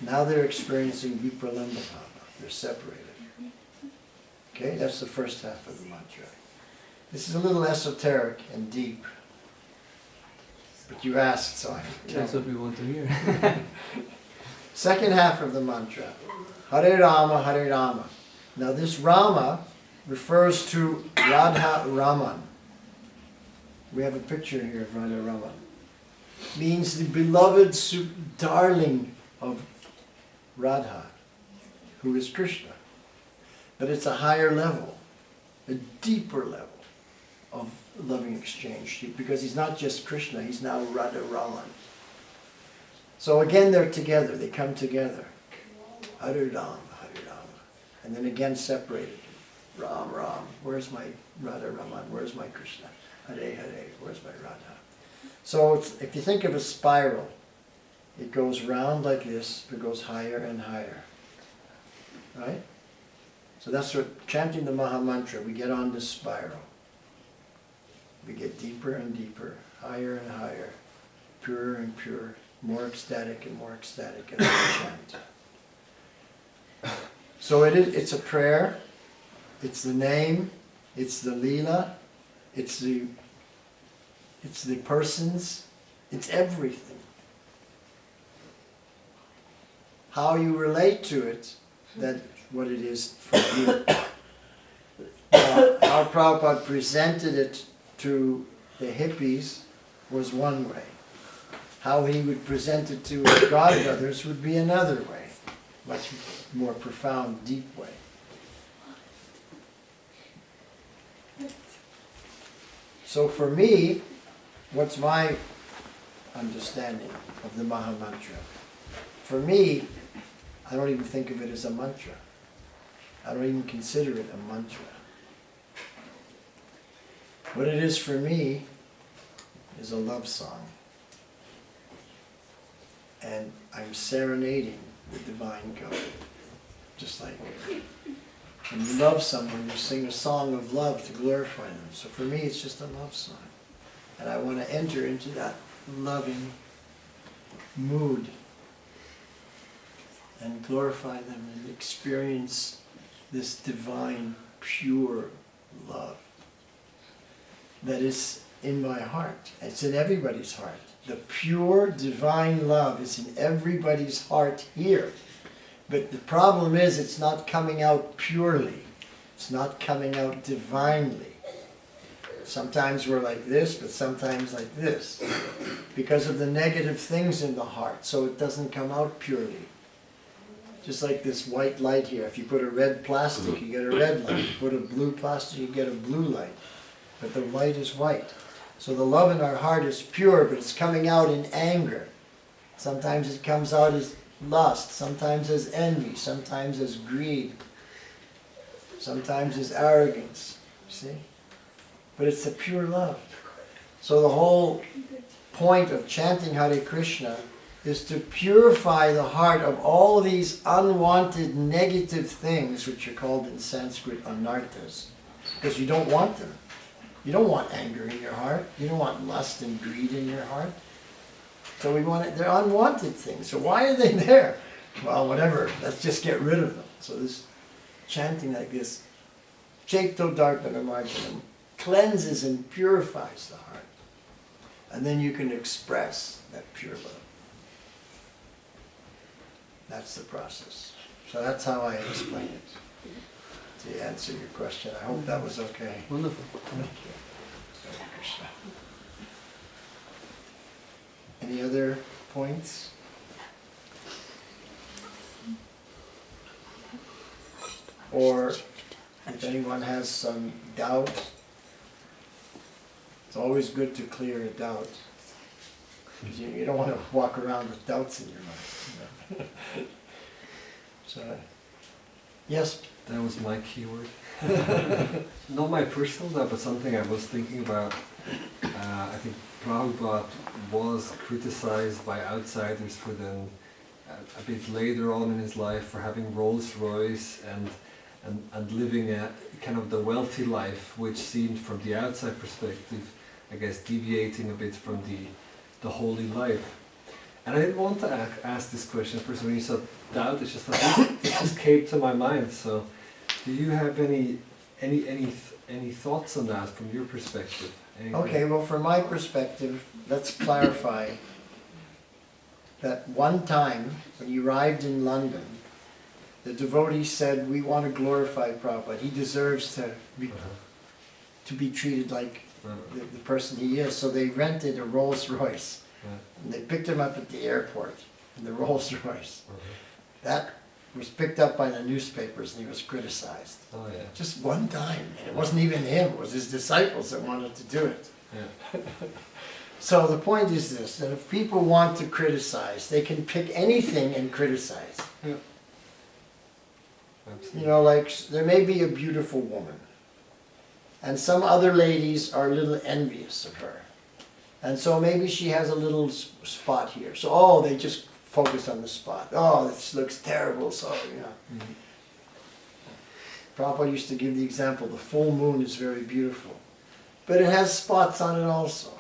Now they're experiencing Vipralambha Bhava. They're separated. Okay, that's the first half of the mantra. This is a little esoteric and deep. But you asked, so I'm
That's what we want to hear.
Second half of the mantra. Hare Rama, Hare Rama. Now this Rama refers to Radha Raman. We have a picture here of Radha Raman. Means the beloved darling of Radha, who is Krishna. But it's a higher level, a deeper level of loving exchange. Because he's not just Krishna, he's now Radha Raman. So again they're together, they come together. Hare Rama, Hare Rama. And then again separated. Ram, Ram, where's my Radha Raman? Where's my Krishna? Hare, Hare, where's my Radha? So if you think of a spiral, it goes round like this, but goes higher and higher. Right? So that's what, chanting the Maha Mantra, we get on this spiral. We get deeper and deeper, higher and higher, purer and purer, more ecstatic and more ecstatic as we chant. So it's a prayer, it's the name, it's the lila, it's the persons, it's everything. How you relate to it, that's what it is for you. How Prabhupada presented it to the hippies was one way. How he would present it to his godbrothers would be another way. Much more profound, deep way. So for me, what's my understanding of the Maha Mantra? For me, I don't even think of it as a mantra. I don't even consider it a mantra. What it is for me is a love song. And I'm serenading the divine God. Just like when you love someone, you sing a song of love to glorify them. So for me, it's just a love song. And I want to enter into that loving mood and glorify them and experience this divine, pure love that is in my heart. It's in everybody's heart. The pure divine love is in everybody's heart here. But the problem is it's not coming out purely. It's not coming out divinely. Sometimes we're like this, but sometimes like this. Because of the negative things in the heart, so it doesn't come out purely. Just like this white light here. If you put a red plastic, you get a red light. You put a blue plastic, you get a blue light. But the light is white. So the love in our heart is pure, but it's coming out in anger. Sometimes it comes out as lust, sometimes as envy, sometimes as greed, sometimes as arrogance. See? But it's the pure love. So the whole point of chanting Hare Krishna is to purify the heart of all these unwanted negative things, which are called in Sanskrit anarthas, because you don't want them. You don't want anger in your heart. You don't want lust and greed in your heart. So we want it. They're unwanted things. So why are they there? Well, whatever. Let's just get rid of them. So this chanting like this, Chaito Darpana Marjanam, cleanses and purifies the heart. And then you can express that pure love. That's the process. So that's how I explain it. To answer your question. I hope that was okay.
Wonderful.
Thank you. Hare Krishna. Any other points? Or if anyone has some doubt, it's always good to clear a doubt. Because you don't want to walk around with doubts in your mind. You know? So, yes.
That was my keyword. Not my personal doubt, but something I was thinking about. I think Prabhupada was criticized by outsiders for then a bit later on in his life for having Rolls Royce and living a kind of the wealthy life, which seemed from the outside perspective, I guess, deviating a bit from the holy life. And I didn't want to ask this question first. When you said doubt, it just came to my mind. So Do you have any thoughts on that from your perspective? Anything?
Okay, well, from my perspective, let's clarify that one time when he arrived in London, the devotees said, we want to glorify Prabhupada. He deserves to be treated like the person he is. So they rented a Rolls Royce. And they picked him up at the airport in the Rolls Royce. That was picked up by the newspapers and he was criticized.
Oh yeah.
Just one time. And it wasn't even him, it was his disciples that wanted to do it.
Yeah.
So the point is this, that if people want to criticize, they can pick anything and criticize.
Yeah. Absolutely.
You know, like there may be a beautiful woman, and some other ladies are a little envious of her. And so maybe she has a little spot here. So, oh, they just focus on the spot. Oh, this looks terrible, so, you know.
Mhm.
Prabhupada used to give the example, the full moon is very beautiful. But it has spots on it also.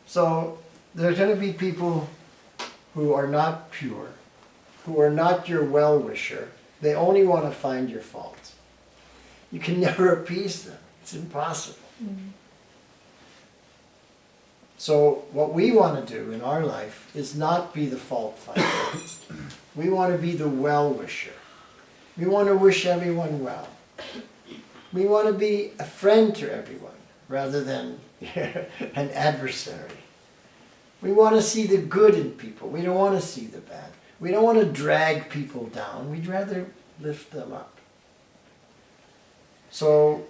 So, there are going to be people who are not pure, who are not your well-wisher. They only want to find your fault. You can never appease them. It's impossible. So what we want to do in our life is not be the fault finder. We want to be the well-wisher. We want to wish everyone well. We want to be a friend to everyone rather than an adversary. We want to see the good in people. We don't want to see the bad. We don't want to drag people down. We'd rather lift them up. So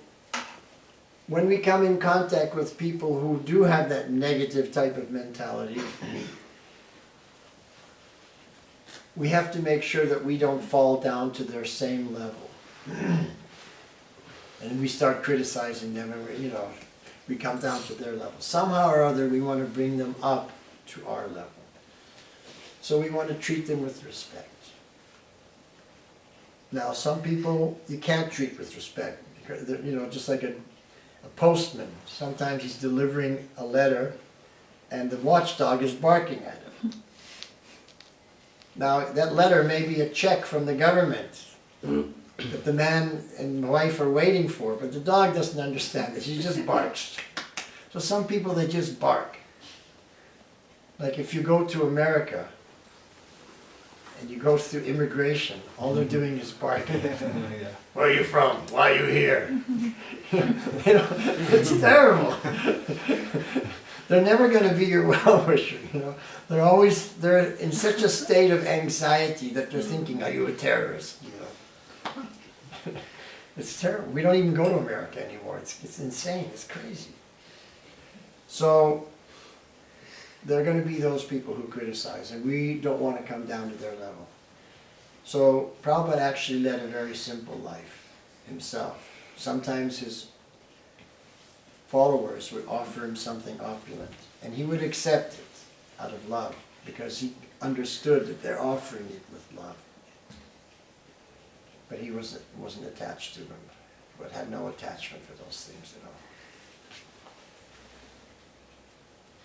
when we come in contact with people who do have that negative type of mentality, we have to make sure that we don't fall down to their same level. And we start criticizing them and we come down to their level. Somehow or other we want to bring them up to our level. So we want to treat them with respect. Now some people you can't treat with respect. Just like a postman. Sometimes he's delivering a letter and the watchdog is barking at him. Now that letter may be a check from the government that the man and wife are waiting for, but the dog doesn't understand this. He just barks. So some people, they just bark. Like if you go to America and you go through immigration, all they're doing is barking.
Yeah.
Where are you from? Why are you here? It's terrible. They're never going to be your well-wisher. They're in such a state of anxiety that they're thinking, are you a terrorist? It's terrible. We don't even go to America anymore. It's insane. It's crazy. So there are going to be those people who criticize, and we don't want to come down to their level. So Prabhupada actually led a very simple life himself. Sometimes his followers would offer him something opulent, and he would accept it out of love, because he understood that they're offering it with love. But he wasn't attached to them, but had no attachment for those things at all.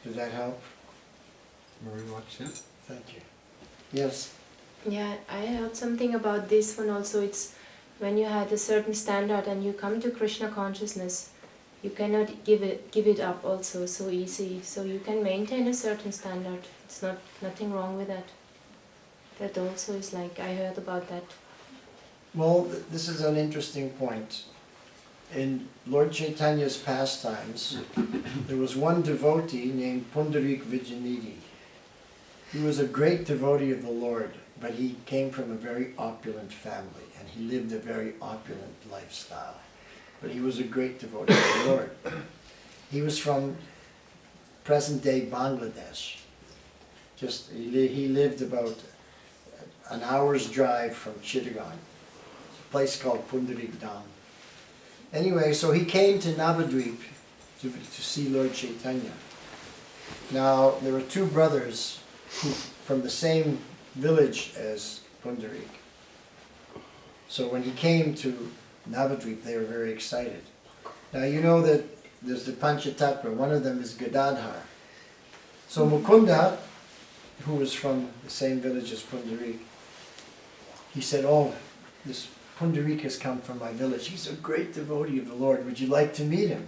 Does that help?
Very much, yeah.
Thank you. Yes?
Yeah, I heard something about this one also. It's when you had a certain standard and you come to Krishna consciousness, you cannot give it up also so easy. So you can maintain a certain standard. It's nothing wrong with that. That also is like, I heard about that.
Well, this is an interesting point. In Lord Chaitanya's pastimes, there was one devotee named Pundarik Vijayanidhi. He was a great devotee of the Lord, but he came from a very opulent family, and he lived a very opulent lifestyle. But he was a great devotee of the Lord. He was from present-day Bangladesh. He lived about an hour's drive from Chittagong, a place called Pundarik Dham. Anyway, so he came to Navadvip to see Lord Chaitanya. Now, there were two brothers from the same village as Pundarik. So when he came to Navadvip, they were very excited. Now you know that there's the Panchatattva, one of them is Gadadhar. So Mukunda, who was from the same village as Pundarik, he said, oh, this Pundarik has come from my village. He's a great devotee of the Lord. Would you like to meet him?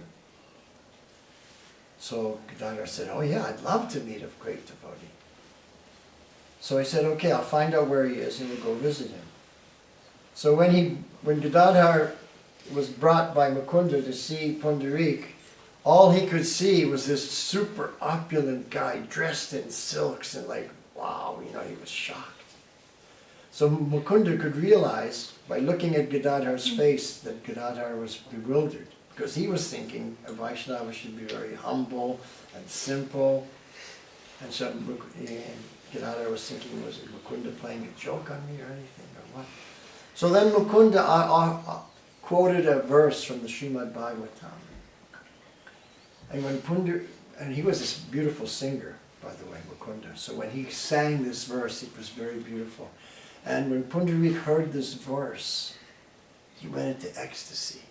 So Gadadhar said, oh yeah, I'd love to meet a great devotee. So he said, okay, I'll find out where he is and we'll go visit him. So when Gadadhar was brought by Mukunda to see Pundarik, all he could see was this super opulent guy dressed in silks and like, wow, he was shocked. So Mukunda could realize by looking at Gadadhar's face that Gadadhar was bewildered, because he was thinking a Vaishnava should be very humble and simple. And so Gadadhar was thinking, was Mukunda playing a joke on me or anything, or what? So then Mukunda quoted a verse from the Srimad Bhagavatam. And he was this beautiful singer, by the way, Mukunda. So when he sang this verse, it was very beautiful. And when Pundarik heard this verse, he went into ecstasy.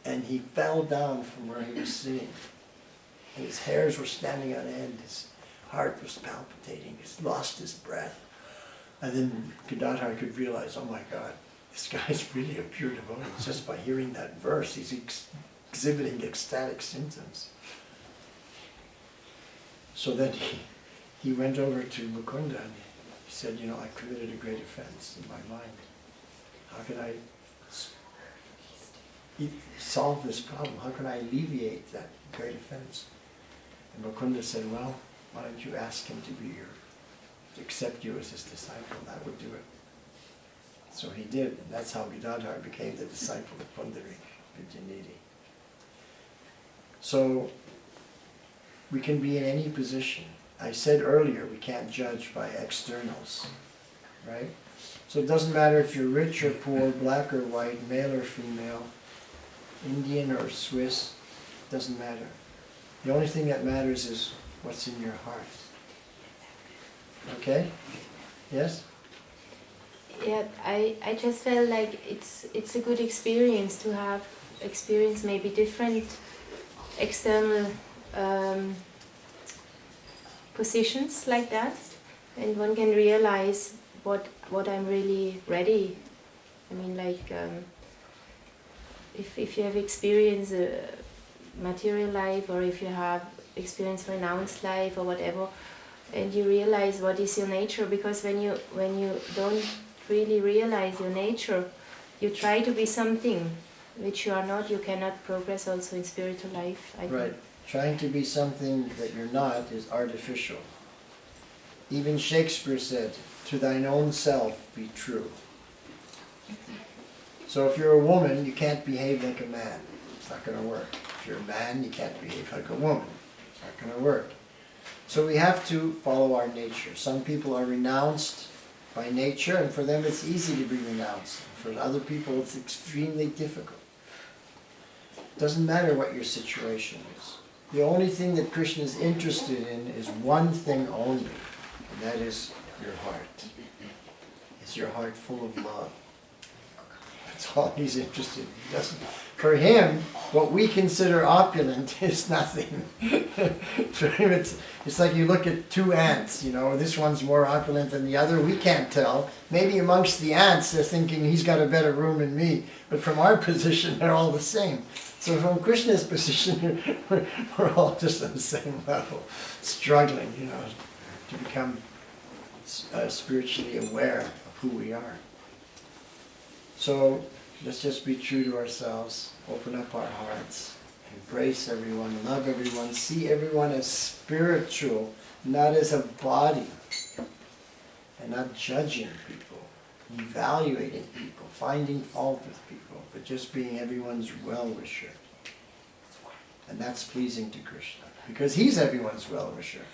And he fell down from where he was sitting. And his hairs were standing on end, his heart was palpitating, he lost his breath. And then Gadadhar could realize, oh my God, this guy's really a pure devotee. Just by hearing that verse, he's exhibiting ecstatic symptoms. So then he went over to Mukunda and he said, I committed a great offense in my mind. How can I solve this problem? How can I alleviate that great offense? And Mukunda said, well, why don't you ask him to accept you as his disciple? That would do it. So he did, and that's how Gadadhar became the disciple of Pundarik Vidyanidhi. So we can be in any position. I said earlier, we can't judge by externals, right? So it doesn't matter if you're rich or poor, black or white, male or female, Indian or Swiss, it doesn't matter. The only thing that matters is what's in your heart. Okay? Yes?
Yeah, I just felt like it's a good experience to have experienced maybe different external positions like that, and one can realize what I'm really ready. I mean, like if you have experienced a material life, or if you have experienced renounced life or whatever, and you realize what is your nature, because when you don't really realize your nature, you try to be something which you are not, you cannot progress also in spiritual life, I
Right.
think.
Trying to be something that you're not is artificial. Even Shakespeare said, to thine own self be true. So if you're a woman, you can't behave like a man. It's not going to work. If you're a man, you can't behave like a woman. It's not going to work. So we have to follow our nature. Some people are renounced by nature, and for them it's easy to be renounced. For other people it's extremely difficult. It doesn't matter what your situation is. The only thing that Krishna is interested in is one thing only, and that is your heart. Is your heart full of love? That's all he's interested in. He doesn't. For him, what we consider opulent is nothing. For him, it's like you look at two ants, this one's more opulent than the other. We can't tell. Maybe amongst the ants, they're thinking he's got a better room than me. But from our position, they're all the same. So from Krishna's position, we're all just on the same level, struggling, to become spiritually aware of who we are. So let's just be true to ourselves, open up our hearts, embrace everyone, love everyone, see everyone as spiritual, not as a body, and not judging people, evaluating people, finding fault with people, but just being everyone's well-wisher. And that's pleasing to Krishna, because he's everyone's well-wisher.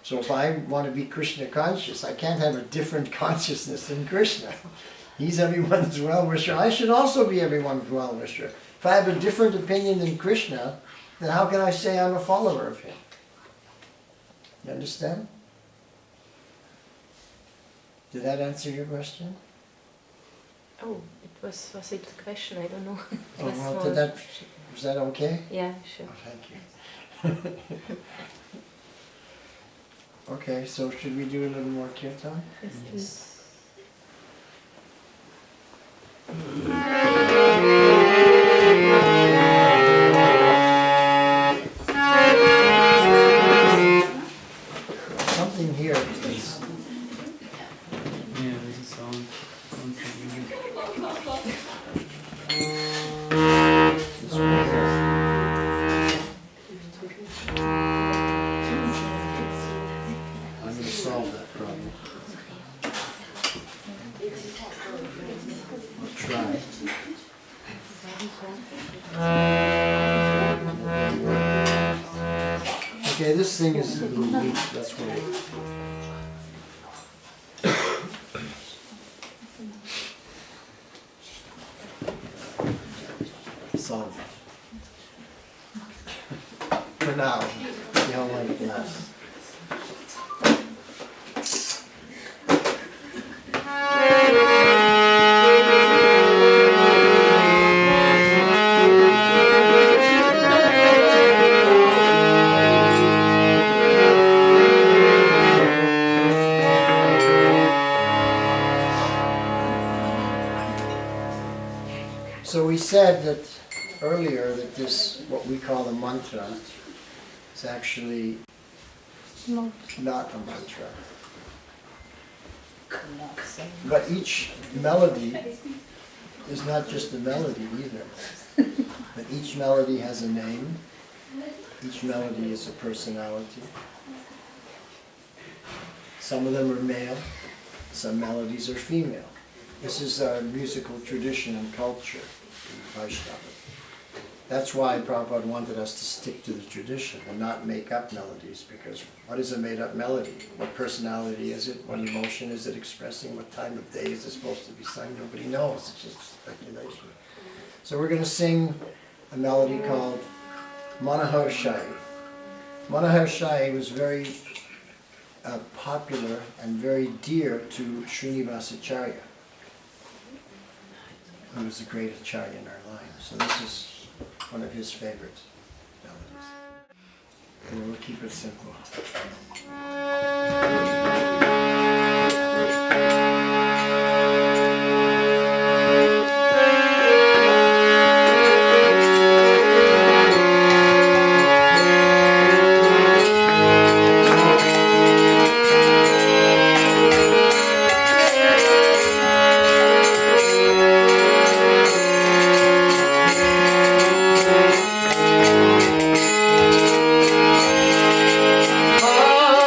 So if I want to be Krishna conscious, I can't have a different consciousness than Krishna. He's everyone's well-wisher. I should also be everyone's well-wisher. If I have a different opinion than Krishna, then how can I say I'm a follower of him? You understand? Did that answer your question?
Oh, was it a question? I don't know.
Oh, well, was that okay?
Yeah, sure.
Oh, thank you. Okay, so should we do a little more kirtan?
Yes, please.
Something here, please.
Yeah, there's a sound. Sounds like music.
This one. I'm going to solve that problem. I'll try. Okay, this thing is a little weak, that's why. Solve it. For now. See how long it lasts. So we said that earlier that this, what we call a mantra, is actually not a mantra. But each melody is not just a melody either. But each melody has a name. Each melody is a personality. Some of them are male. Some melodies are female. This is our musical tradition and culture in Vaishnava. That's why Prabhupada wanted us to stick to the tradition and not make up melodies, because what is a made-up melody? What personality is it? What emotion is it expressing? What time of day is it supposed to be sung? Nobody knows. It's just speculation. So we're going to sing a melody called Manohar Shai. Manohar Shai was very popular and very dear to Srinivasacharya, who was a great acharya in our line. So this is one of his favorite melodies. And we'll keep it simple.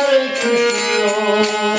Hare Krishna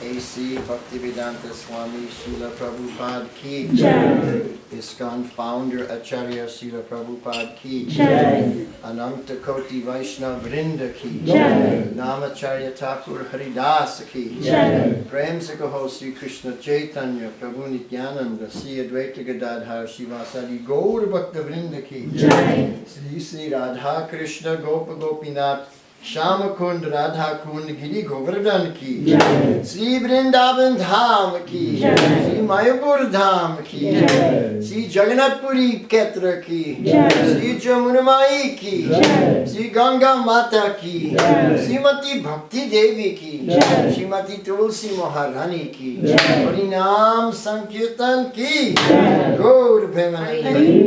A.C. Bhaktivedanta Swami Srila Prabhupada Ki
Jai.
ISKCON founder Acharya Srila Prabhupada Ki
Jai.
Ananta Koti Vaishnav Vrinda Ki
Jai.
Namacharya Thakur Haridas Ki
Jai.
Prem se kaho Sri Krishna Chaitanya Prabhu Nityananda Sri Advaita Gadadhar Shivasadi Gaur Bhakta Vrinda Ki
Jai.
Sri Sri Radha Krishna Gopa Gopinath Shama Kund Radha Kund Giri Govardhan Ki
Jai.
Sri Vrindavan Dham Ki
Jai.
Sri Mayapur Dham Ki
Jai.
Sri Jagannath Puri Ketra Ki
Jai.
Sri Jamuna Mai Ki
Jai.
Sri Ganga Mata Ki
Jai.
Srimati Bhakti Devi Ki
Jai.
Srimati Tulsi Maharani Ki
Jai.
Harinam Sankirtan Ki
Jai.
Gaur Premanandi
Hari.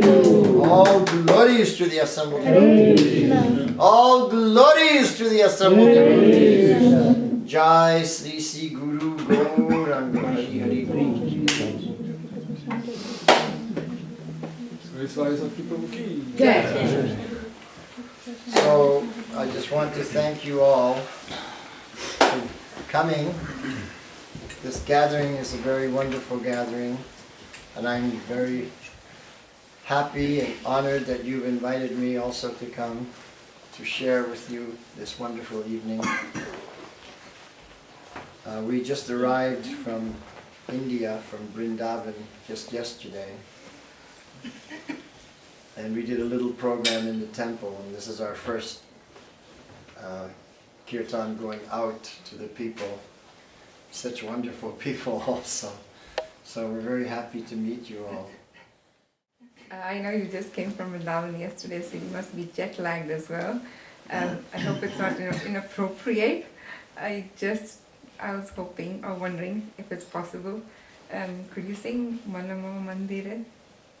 All glories to the assembled
Hare
devotees.
Krishna.
All glories to the assembled
Hare
devotees.
Krishna.
Jai Sri Sri Guru Gauranga Hari Hari
Vaiyasaki Prabhu ki.
Jai.
So I just want to thank you all for coming. This gathering is a very wonderful gathering, and I'm very happy and honored that you've invited me also to come to share with you this wonderful evening. We just arrived from India, from Vrindavan, just yesterday. And we did a little program in the temple, and this is our first kirtan going out to the people. Such wonderful people also. So we're very happy to meet you all.
I know you just came from Vrindavan yesterday, so you must be jet lagged as well. I hope it's not inappropriate. I was hoping or wondering if it's possible. Could you sing Manamo Mandire?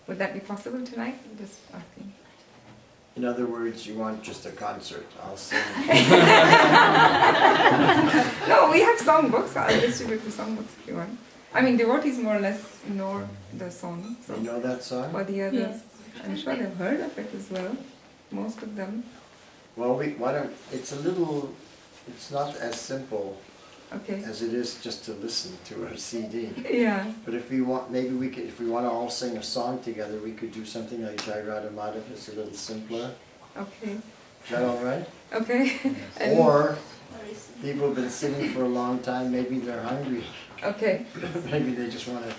Would that be possible tonight? Just asking.
In other words, you want just a concert. I'll sing.
No, we have songbooks. I'll distribute the songbooks if you want. I mean, devotees more or less know the song. So.
You know that song?
For the others, I'm sure they've heard of it as well. Most of them.
Well, it's not as simple
Okay.
as it is just to listen to a CD.
Yeah.
But if we want, if we want to all sing a song together, we could do something like Jai Radha Madhav. It's a little simpler.
Okay.
Is that all right?
Okay. And-
Or people have been sitting for a long time, maybe they're hungry.
Okay.
Maybe they just want to,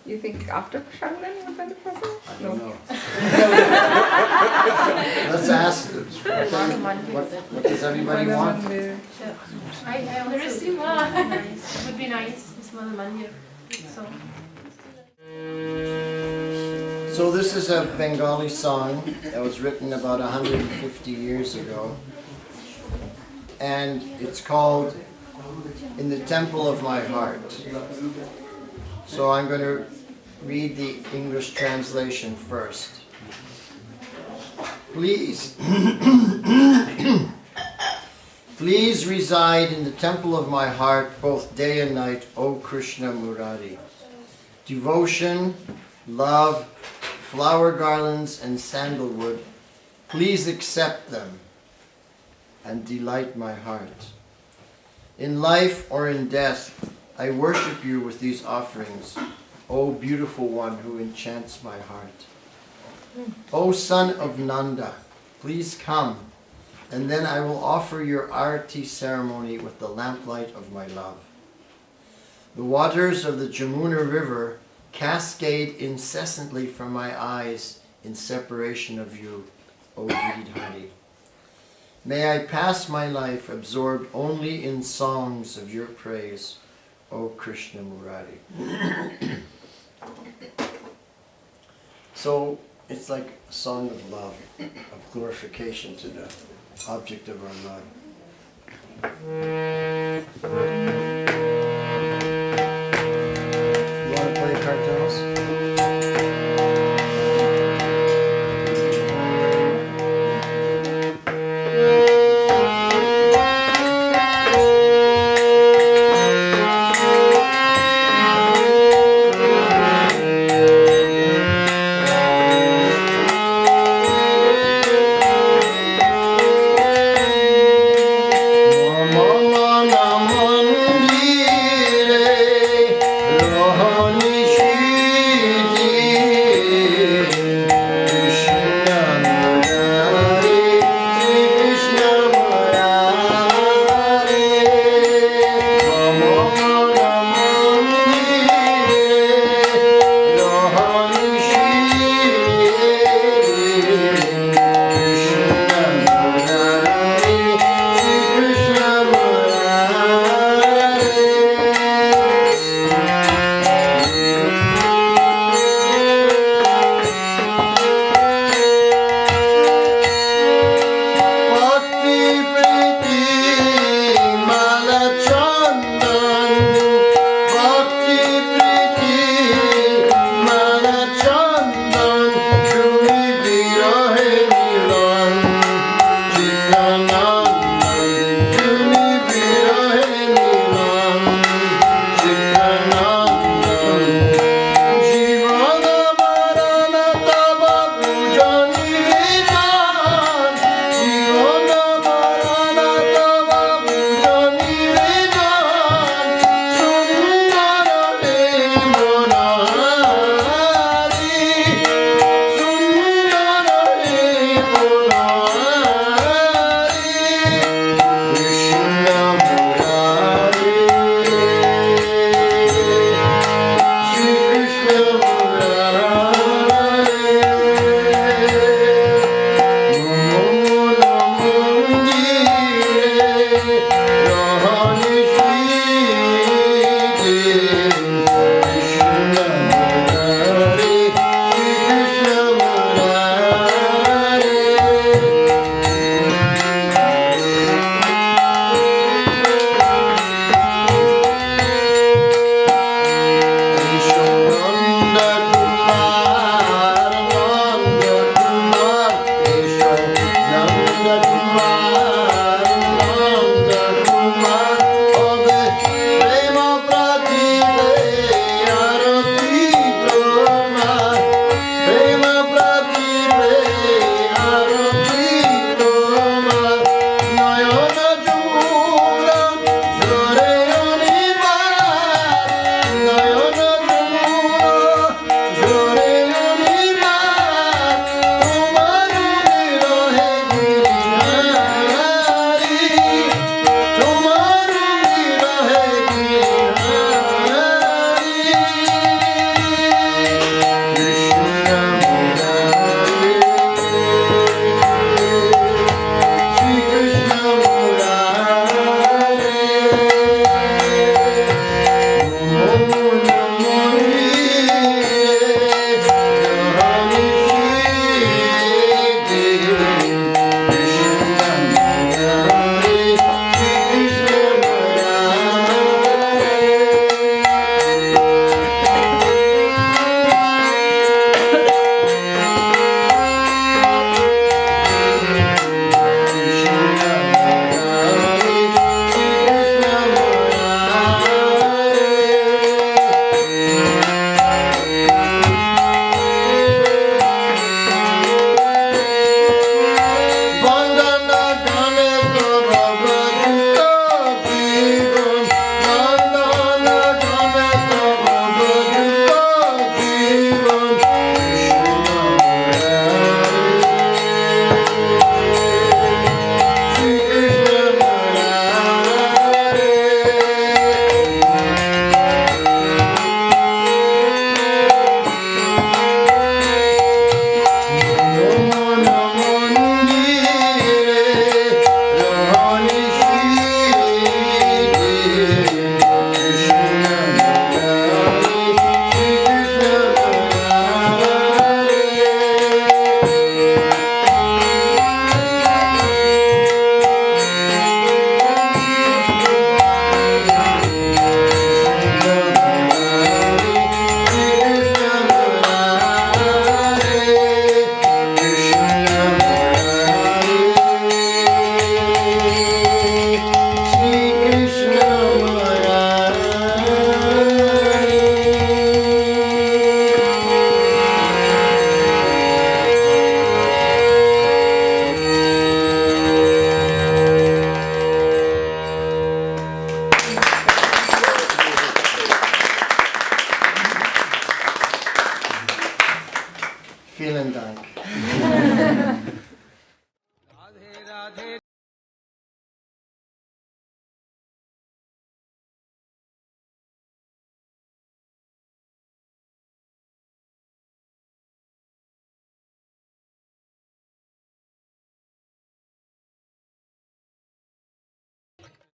You think after Prashad then would that be possible?
I don't know. Let's ask them. What does everybody want?
I also would be nice. Small mandir.
So this is a Bengali song that was written about 150 years ago. And it's called In the Temple of My Heart. So I'm going to read the English translation first. Please, please reside in the temple of my heart both day and night, O Krishna Murari. Devotion, love, flower garlands and sandalwood, please accept them and delight my heart. In life or in death, I worship you with these offerings, O beautiful one who enchants my heart. O son of Nanda, please come, and then I will offer your arati ceremony with the lamplight of my love. The waters of the Jamuna river cascade incessantly from my eyes in separation of you, O Giridhari. May I pass my life absorbed only in songs of your praise, O Krishna Murari. So it's like a song of love, of glorification to the object of our love. You want to play cartels? Mama Vielen Dank.